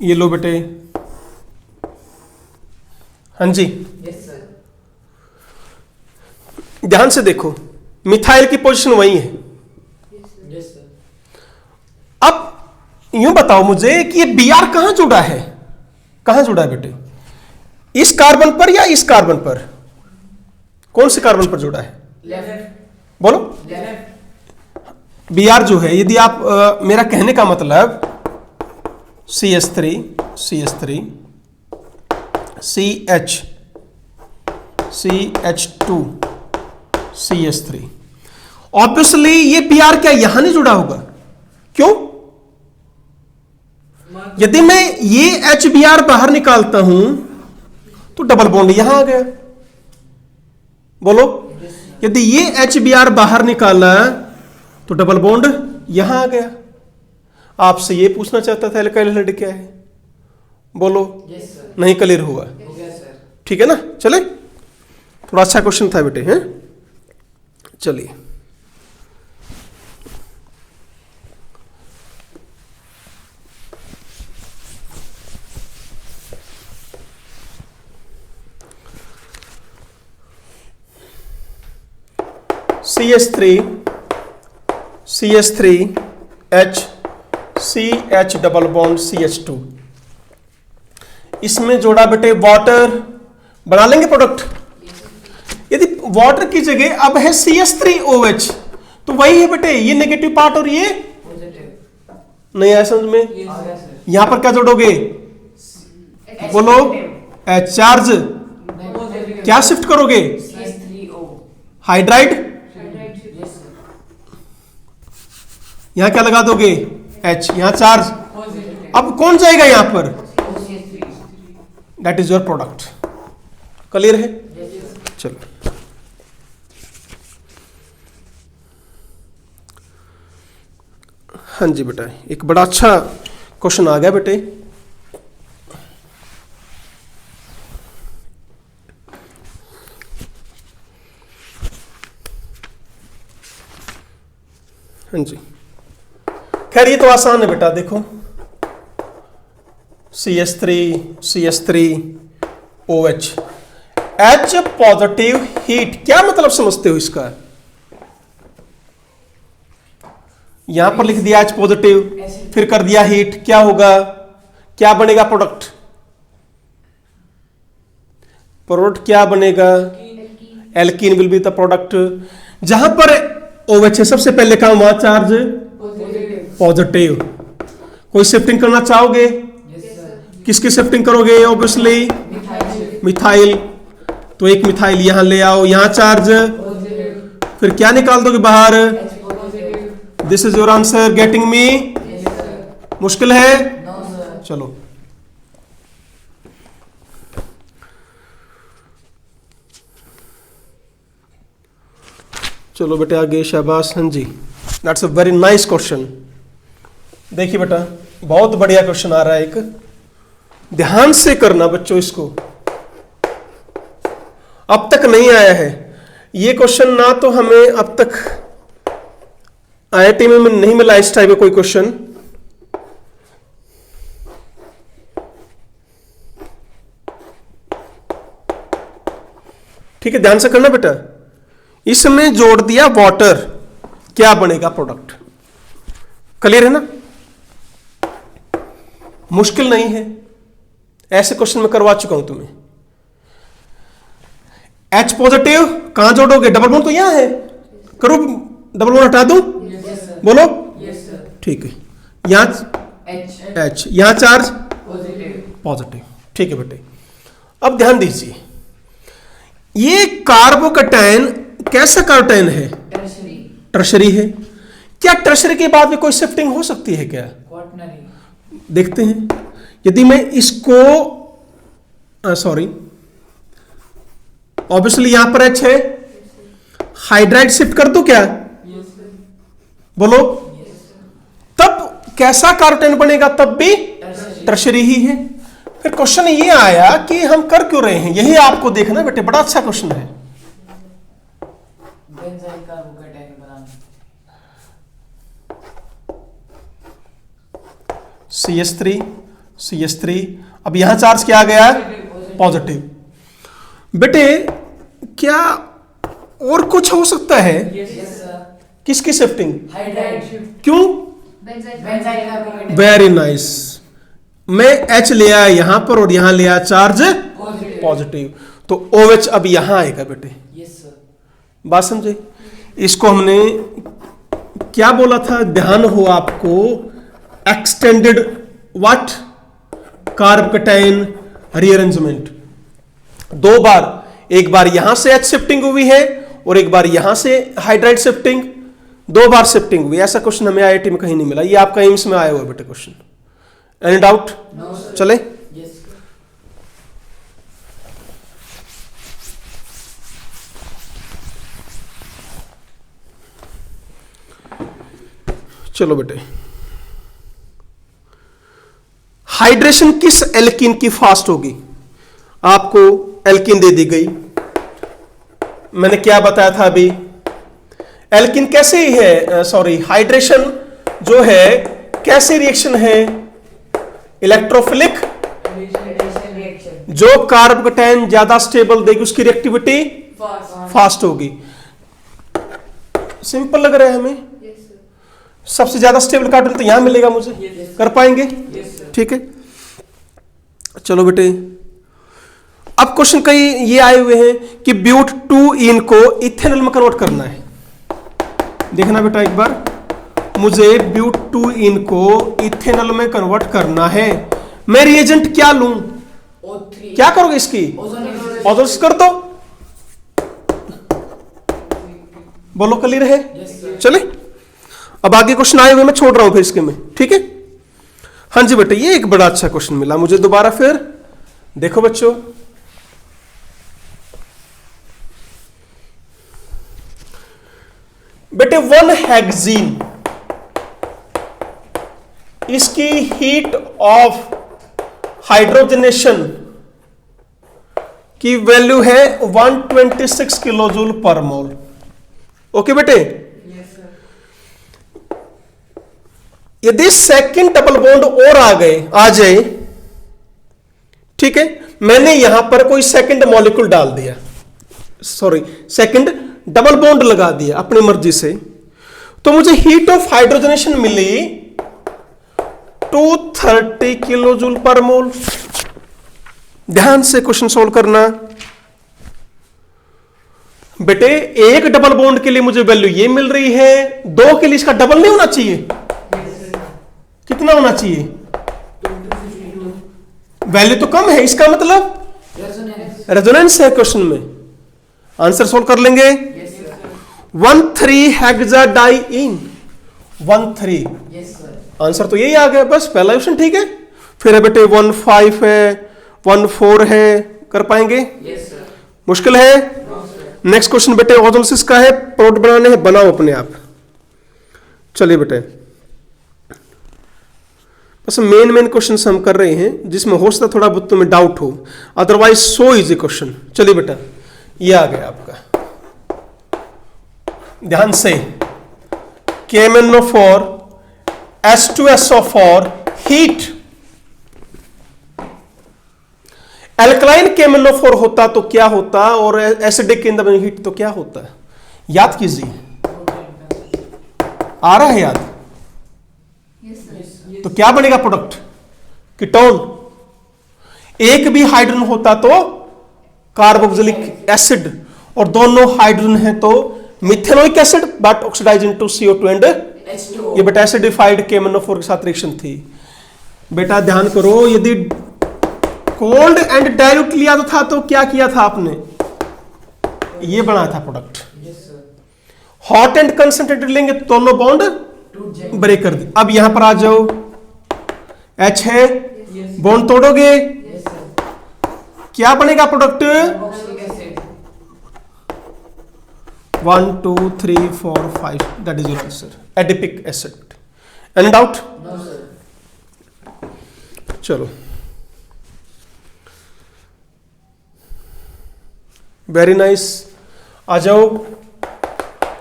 ये लो बेटे। हाँ जी, यस सर। ध्यान से देखो, मिथाइल की पोजीशन वही है। Yes sir. अब यूं बताओ मुझे कि ये Br कहां जुड़ा है? कहां जुड़ा है बेटे? इस कार्बन पर या इस कार्बन पर? कौन से कार्बन पर जुड़ा है? लेफ्ट। बोलो। लेफ्ट। Br जो है, यदि आप मेरा कहने का मतलब CH3 CH2 CH3, ऑब्वियसली ये Br क्या यहां नहीं जुड़ा होगा? क्यों? यदि मैं ये HBr बाहर निकालता हूं तो डबल बॉन्ड यहां आ गया। बोलो। यदि ये HBr बाहर निकाला तो डबल बॉन्ड यहां आ गया। आपसे ये पूछना चाहता था एल्काइल हैलाइड क्या है? बोलो। Yes sir. नहीं क्लियर हुआ? हो गया सर। ठीक है ना? चले, थोड़ा अच्छा क्वेश्चन था बेटे। हैं, चलिए। CH3 CH double bond CH2, इसमें जोड़ा बेटे वाटर, बना लेंगे प्रोडक्ट। यदि वाटर की जगह अब है CH3OH, तो वही है बेटे, ये नेगेटिव पार्ट और ये पॉजिटिव। नहीं आया समझ में? आ गया सर। यहां पर क्या जोड़ोगे? बोलो। H charge positive. क्या शिफ्ट करोगे? CH3O। हाइड्राइड। Yes sir. यहां क्या लगा दोगे? H, यहां चार्ज। पॉजिटिव। अब कौन जाएगा यहां पर? CH3। That is your product. Clear है? Yes sir. चलो। हाँ जी बेटा, एक बड़ा अच्छा क्वेश्चन आ गया बेटे। हाँ जी, खैर ये तो आसान है बेटा। देखो CH3OH, H पॉजिटिव हीट, क्या मतलब समझते हो इसका? यहां पर लिख दिया H पॉजिटिव, फिर कर दिया हीट, क्या होगा? क्या बनेगा प्रोडक्ट? प्रोडक्ट क्या बनेगा? Alkene will be the product. जहां पर OH है, सबसे पहले काम वहां चार्ज पॉजिटिव। कोई शिफ्टिंग करना चाहोगे? Yes sir. किसकी शिफ्टिंग करोगे? Obviously methyl. तो एक मिथाइल यहां ले आओ, यहां चार्ज, पॉजिटिव। फिर क्या निकाल दोगे बाहर? H positive. This is your answer. Getting me? Yes sir. मुश्किल है? No sir. चलो। चलो बेटे आगे, शाबाश। हाँ जी, that's a very nice question. देखिए बेटा, बहुत बढ़िया क्वेश्चन आ रहा है एक, ध्यान से करना बच्चों इसको। अब तक नहीं आया है ये क्वेश्चन, ना तो हमें अब तक IIT में नहीं मिला इस टाइप का कोई क्वेश्चन। ठीक है, ध्यान से करना बेटा। इसमें जोड़ दिया वाटर, क्या बनेगा प्रोडक्ट। क्लियर है ना, मुश्किल नहीं है, ऐसे क्वेश्चन में करवा चुका हूं तुम्हें। H पॉजिटिव कहां जोड़ोगे, डबल बॉन्ड तो यहां है, करो डबल बॉन्ड हटा दूं, Yes, sir. बोलो। Yes, sir. ठीक है, यहां H. H, यहां चार्ज Positive. पॉजिटिव। ठीक है बेटे, अब ध्यान दीजिए, ये कार्बोकैटायन कैसा कार्बोकैटायन है, Tertiary. टर्शरी है। क्या टर्शरी के बाद में कोई शिफ्टिंग हो सकती है क्या, Quaternary. देखते हैं। यदि मैं इसको सॉरी, ऑब्वियसली यहां पर H है, हाइड्राइड शिफ्ट कर दूं क्या, Yes, sir. बोलो। Yes, sir. तब कैसा कार्बोकैटायन बनेगा, तब भी Tertiary. टर्शरी ही है। फिर क्वेश्चन ये आया कि हम कर क्यों रहे हैं, यही आपको देखना बेटे, बड़ा अच्छा क्वेश्चन है। Benzyl carbocation बनाना. CH3 CH3, अब यहां चार्ज क्या आ गया, पॉजिटिव। बेटे क्या और कुछ हो सकता है, Yes, sir. किसकी शिफ्टिंग, Hydride shift. क्यों, Benzyl carbocation. Very nice. मैं H ले आया यहां पर और यहां ले आया चार्ज Positive. पॉजिटिव, तो OH अब यहां आएगा बेटे। Yes, sir. बात समझे, इसको हमने क्या बोला था, ध्यान हो आपको, एक्सटेंडेड व्हाट, कार्बोकैटायन रीअरेंजमेंट। दो बार, एक बार यहां से H शिफ्टिंग हुई है और एक बार यहां से हाइड्राइड शिफ्टिंग, दो बार शिफ्टिंग हुई। ऐसा क्वेश्चन हमें IIT में कहीं नहीं मिला, ये आपका एम्स में आया हुआ बेटे question. Any doubt, No, sir. चले। Yes, sir. चलो बेटे, हाइड्रेशन किस एल्कीन की फास्ट होगी, आपको एल्कीन दे दी गई। मैंने क्या बताया था अभी, एल्कीन कैसे ही है, सॉरी हाइड्रेशन जो है कैसे रिएक्शन है, इलेक्ट्रोफिलिक। Addition reaction. जो कार्बोकैटायन ज्यादा स्टेबल देगी उसकी रिएक्टिविटी Fast. फास्ट होगी। सिंपल लग रहा है हमें, Yes, sir. सबसे ज्यादा स्टेबल कार्बन तो यहां मिलेगा मुझे, Yes. कर पाएंगे, Yes, sir. ठीक है। चलो बेटे, अब क्वेश्चन कई ये आए हुए हैं कि ब्यूट 2 को इथेनॉल में कन्वर्ट करना है। देखना बेटा एक बार, मुझे ब्यूट 2 को इथेनॉल में कन्वर्ट करना है। मैं रिएजेंट क्या लूं, O3. क्या करोगे इसकी, Ozone. ऑजल्स कर दो, बोलो क्लियर है। Yes, sir. चले, अब आगे क्वेश्चन आए हुए मैं छोड़ रहा हूं फिर इसके में, ठीक है। हाँ जी बेटे, ये एक बड़ा अच्छा क्वेश्चन मिला मुझे दोबारा। फिर देखो बच्चों, बेटे 1 हेक्सीन, इसकी हीट ऑफ हाइड्रोजनेशन की वैल्यू है 126 किलोजूल पर मोल। ओके बेटे, Yes, sir. यदि सेकंड डबल बॉन्ड और आ जाए, ठीक है, मैंने यहां पर कोई सेकंड मॉलिक्यूल डाल दिया, सॉरी सेकंड डबल बॉन्ड लगा दिया अपनी मर्जी से, तो मुझे हीट ऑफ हाइड्रोजनेशन मिली 230 किलोजूल पर मोल। ध्यान से क्वेश्चन सोल्व करना बेटे, एक डबल बॉन्ड के लिए मुझे वैल्यू ये मिल रही है, दो के लिए इसका डबल नहीं होना चाहिए, Yes, sir. कितना होना चाहिए, 252. वैल्यू तो कम है, इसका मतलब Resonance. रेजोनेंस है क्वेश्चन में। आंसर सोल्व कर लेंगे। Yes, sir. 13 हेक्साडाइइन 13, Yes, sir. Answer तो यही आ गया, बस पहला ऑप्शन ठीक है। फिर है बेटे 15 है, 14 है, कर पाएंगे, Yes, sir. मुश्किल है। No, sir. नेक्स्ट क्वेश्चन बेटे ऑजोलिसिस का है, प्रोडक्ट बनाने हैं, बनाओ अपने आप। चलिए बेटे, बस मेन क्वेश्चन हम कर रहे हैं जिसमें हो सकता थोड़ा बहुत तुम्हें डाउट हो, अदरवाइज सो इजी क्वेश्चन। चलिए बेटा, ये आ गया आपका, ध्यान से KMnO4 H2SO4 heat. Alkaline KMnO4 होता तो क्या होता, और एसिडिक इन द हीट तो क्या होता है? याद कीजिए, आ रहा है याद? तो क्या बनेगा प्रोडक्ट? कीटोन। एक भी हाइड्रोजन होता तो कार्बोक्सिलिक एसिड, और दोनों हाइड्रोजन है तो methanoic acid, but oxidise into CO2 and H2O। ये बेटा एसिडिफाइड KMnO4 के साथ रिएक्शन थी। बेटा ध्यान करो, यदि कोल्ड एंड डाइल्यूट लिया तो था तो क्या किया था आपने? ये बनाया था product. Yes sir। Hot and concentrated लेंगे तो दोनों बॉन्ड टूट जाएंगे। ब्रेक कर दी। अब यहां पर आ जाओ, H है, Yes बॉन्ड तोड़ोगे, yes sir। क्या बनेगा product? Carboxylic acid। 1 2 3 4 5, that is your answer, adipic acid. Any doubt? No sir। चलो, वेरी नाइस। आ जाओ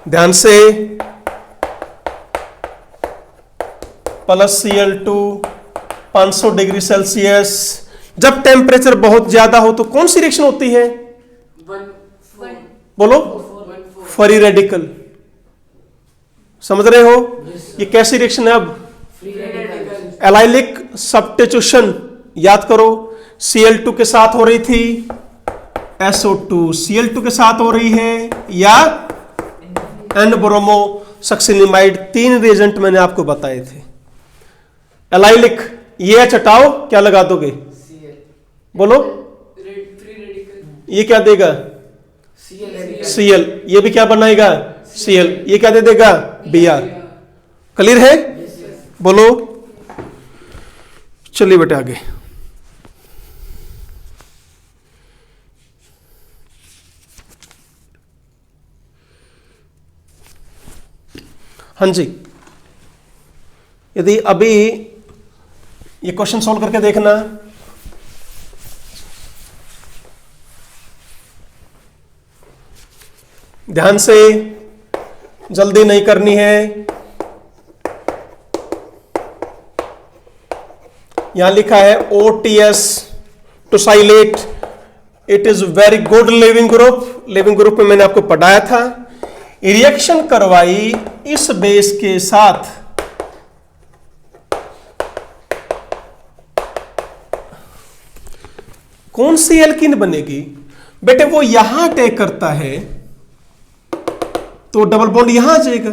ध्यान से, +Cl2 500 डिग्री सेल्सियस। जब टेम्परेचर बहुत ज्यादा हो तो कौन सी रिएक्शन होती है? 1 बोलो, 4 फ्री रेडिकल। समझ रहे हो? Yes sir। ये कैसी रिएक्शन है? अब फ्री रेडिकल। एलाइलिक सब्स्टिट्यूशन, याद करो, Cl2 के साथ हो रही थी, SO2 Cl2 के साथ हो रही है, या N ब्रोमो सक्सिनिमाइड। 3 रिएजेंट मैंने आपको बताए थे। एलाइलिक, ये हटाओ, क्या लगा दोगे? Cl। बोलो, फ्री रेडिकल। ये क्या देगा? Cl। ये भी क्या बनाएगा? Cl। ये क्या दे देगा? Br। क्लियर है? Yes sir। बोलो, चलिए बेटे आगे। हाँ जी, यदि अभी ये क्वेश्चन सॉल्व करके देखना। ध्यान से, जल्दी नहीं करनी है। यहां लिखा है OTS tosylate, it is very good living group. Living group में मैंने आपको पढ़ाया था। रिएक्शन करवाई इस बेस के साथ, कौन सी एल्कीन बनेगी? बेटे वो यहां अटैक करता है तो डबल बॉन्ड यहां आ जाएगा,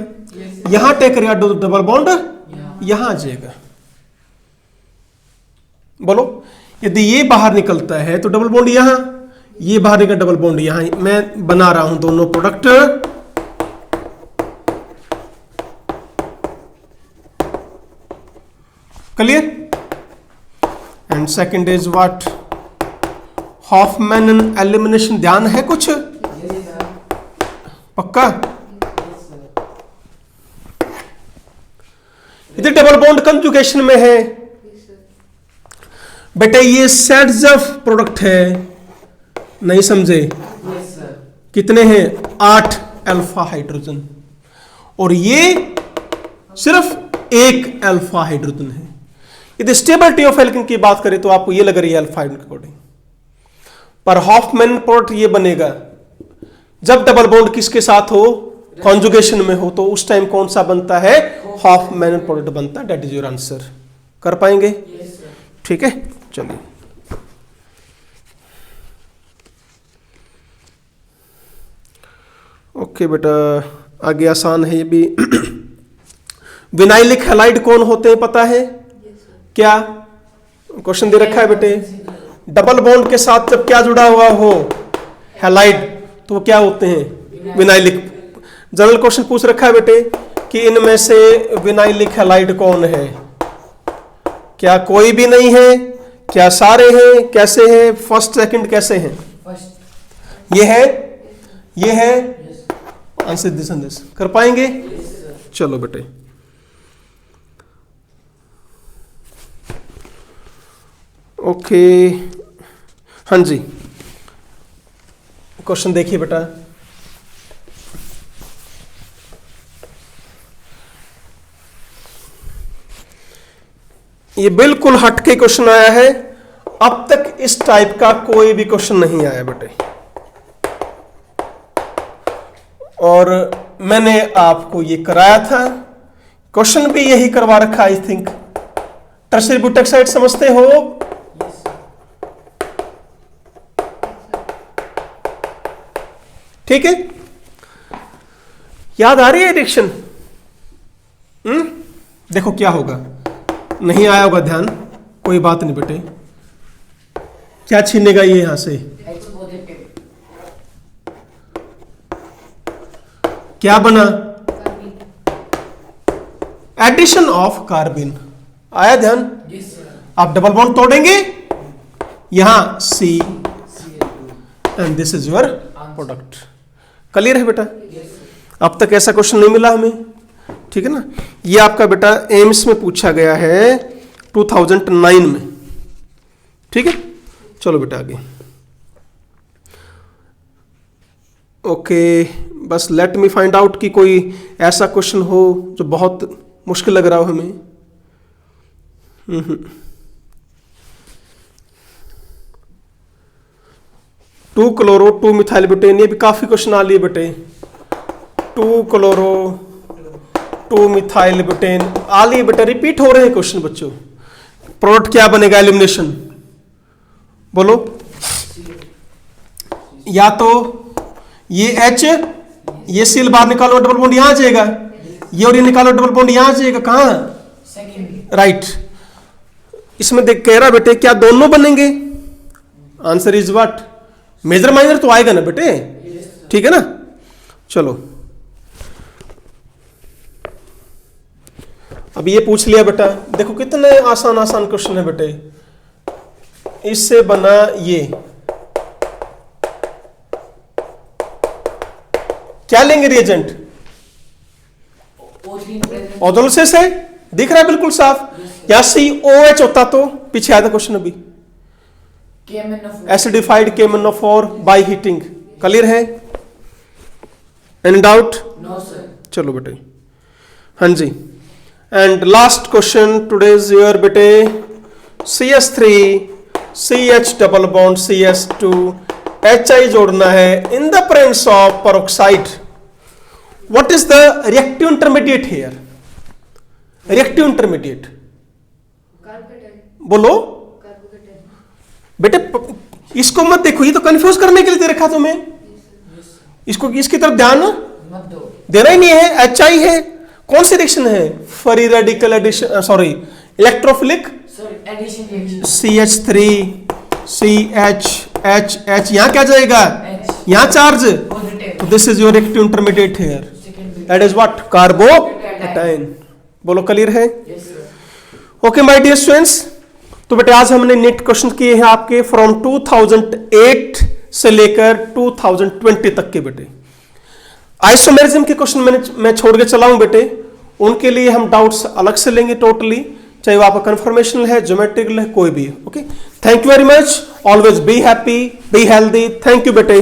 यहां अटैक करेगा तो डबल बॉन्ड यहां आ जाएगा। बोलो, यदि ये बाहर निकलता है तो डबल बॉन्ड यहां, ये बाहर निकल डबल बॉन्ड यहां। मैं बना रहा हूं दोनों product. Clear? And second is what? Hofmann elimination. ध्यान है कुछ? Yes sir। पक्का? Yes sir। इधर डबल बॉन्ड कंजुगेशन में है बेटा। ये सेट्स ऑफ प्रोडक्ट है, नहीं समझे? Yes sir। कितने हैं? 8 अल्फा हाइड्रोजन, और ये सिर्फ 1 अल्फा हाइड्रोजन है। यदि स्टेबिलिटी ऑफ एल्किन की बात करें तो आपको ये लग रही है अल्फा हाइड्रोजन के अकॉर्डिंग, पर हॉफमैन प्रोडक्ट ये बनेगा जब डबल बॉन्ड किसके साथ हो? कॉन्जुगेशन में हो। तो उस टाइम कौन सा बनता है? हॉफमैन प्रोडक्ट बनता है। That is your answer. कर पाएंगे? Yes sir। ठीक है, चलिए। ओके बेटा, आगे आसान है ये भी। विनाइलिक हैलाइड कौन होते हैं पता है क्या? क्वेश्चन दे रखा है बेटे। डबल बॉन्ड के साथ जब क्या जुड़ा हुआ हो? हैलाइड, तो वो क्या होते हैं? विनाइलिक। जनरल क्वेश्चन पूछ रखा है बेटे कि इनमें से विनाइलिक हैलाइड कौन है? क्या कोई भी नहीं है? क्या सारे हैं? कैसे हैं? फर्स्ट सेकंड कैसे हैं? फर्स्ट। ये है, ये है। Yes। Answer this and this. कर पाएंगे? Yes sir। चलो बेटे, ओके। हाँ जी, क्वेश्चन देखिए बेटा। ये बिल्कुल हटके क्वेश्चन आया है। अब तक इस टाइप का कोई भी क्वेश्चन नहीं आया बेटे, और मैंने आपको ये कराया था, क्वेश्चन भी यही करवा रखा आई थिंक। टर्शियरी ब्यूटेक्साइड समझते हो? Yes, sir. ठीक है, याद आ रही है एडिक्शन? देखो क्या होगा, नहीं आया होगा ध्यान, कोई बात नहीं बेटे। क्या छीनेगा ये यहां से? H positive. क्या बना? Addition of कार्बिन। आया ध्यान? Yes, sir. आप डबल बॉन्ड तोड़ेंगे यहां C Cl2. And this is your product. Clear है बेटा? Yes, sir. अब तक ऐसा क्वेश्चन नहीं मिला हमें, ठीक है ना। ये आपका बेटा एम्स में पूछा गया है 2009 में, ठीक है। चलो बेटा आगे। ओके, बस लेट मी फाइंड आउट कि कोई ऐसा क्वेश्चन हो जो बहुत मुश्किल लग रहा हो हमें। 2 क्लोरो 2 मिथाइल ब्यूटेन, ये भी काफी क्वेश्चन आ लिए बेटे। 2 क्लोरो 2 मिथाइल ब्यूटेन आ लिए बेटा, रिपीट हो रहे हैं क्वेश्चन बच्चों। प्रोडक्ट क्या बनेगा? एलिमिनेशन बोलो। या तो ये H, ये Cl बाहर निकालो, डबल बॉन्ड यहां आ जाएगा, ये और ये निकालो, डबल बॉन्ड यहां आ जाएगा। कहां? Second. राइट। इसमें देख कह रहा बेटे क्या दोनों बनेंगे? Answer is what? Major minor तो आएगा ना बेटे, Yes, sir. ठीक है ना। चलो अब ये पूछ लिया बेटा, देखो कितने आसान आसान क्वेश्चन है बेटे। इससे बना ये, क्या लेंगे रिएजेंट? O3 present. ऑर्गेनोलिसिस है, दिख रहा है बिल्कुल साफ। या COH होता तो पीछे आया था क्वेश्चन अभी, KMnO4. Acidified KMnO4 by heating. Clear है? Any doubt? No, sir. चलो बेटे, हाँ जी। And last question today's your बेटे, CH3 CH double bond CS2 HI जोड़ना है in the presence of peroxide. What is the reactive intermediate here? Reactive intermediate बोलो बेटे। इसको मत देखो, ये तो कंफ्यूज करने के लिए दे रखा तुम्हें। इसको इसकी तरफ ध्यान मत दो. देना ही नहीं है। HI है, कौन सी रिएक्शन है? Free radical addition, sorry electrophilic. Sir, addition reaction. CH3 CH यहां क्या जाएगा? H. यहां चार्ज। Positive. तो this is your reactive intermediate here, Second. That is what? Carbocation. बोलो क्लियर है? Yes, sir. Okay my dear students, तो बेटे आज हमने नेट क्वेश्चन किए हैं आपके फ्रॉम 2008 से लेकर 2020 तक के बेटे। आइसोमेरिज्म के क्वेश्चन मैं छोड़ के चला हूं बेटे, उनके लिए हम डाउट्स अलग से लेंगे टोटली, चाहे वो आपका कन्फर्मेशनल है, ज्योमेट्रिकल है, कोई भी है। Okay, thank you very much, always be happy, be healthy. Thank you बेटे।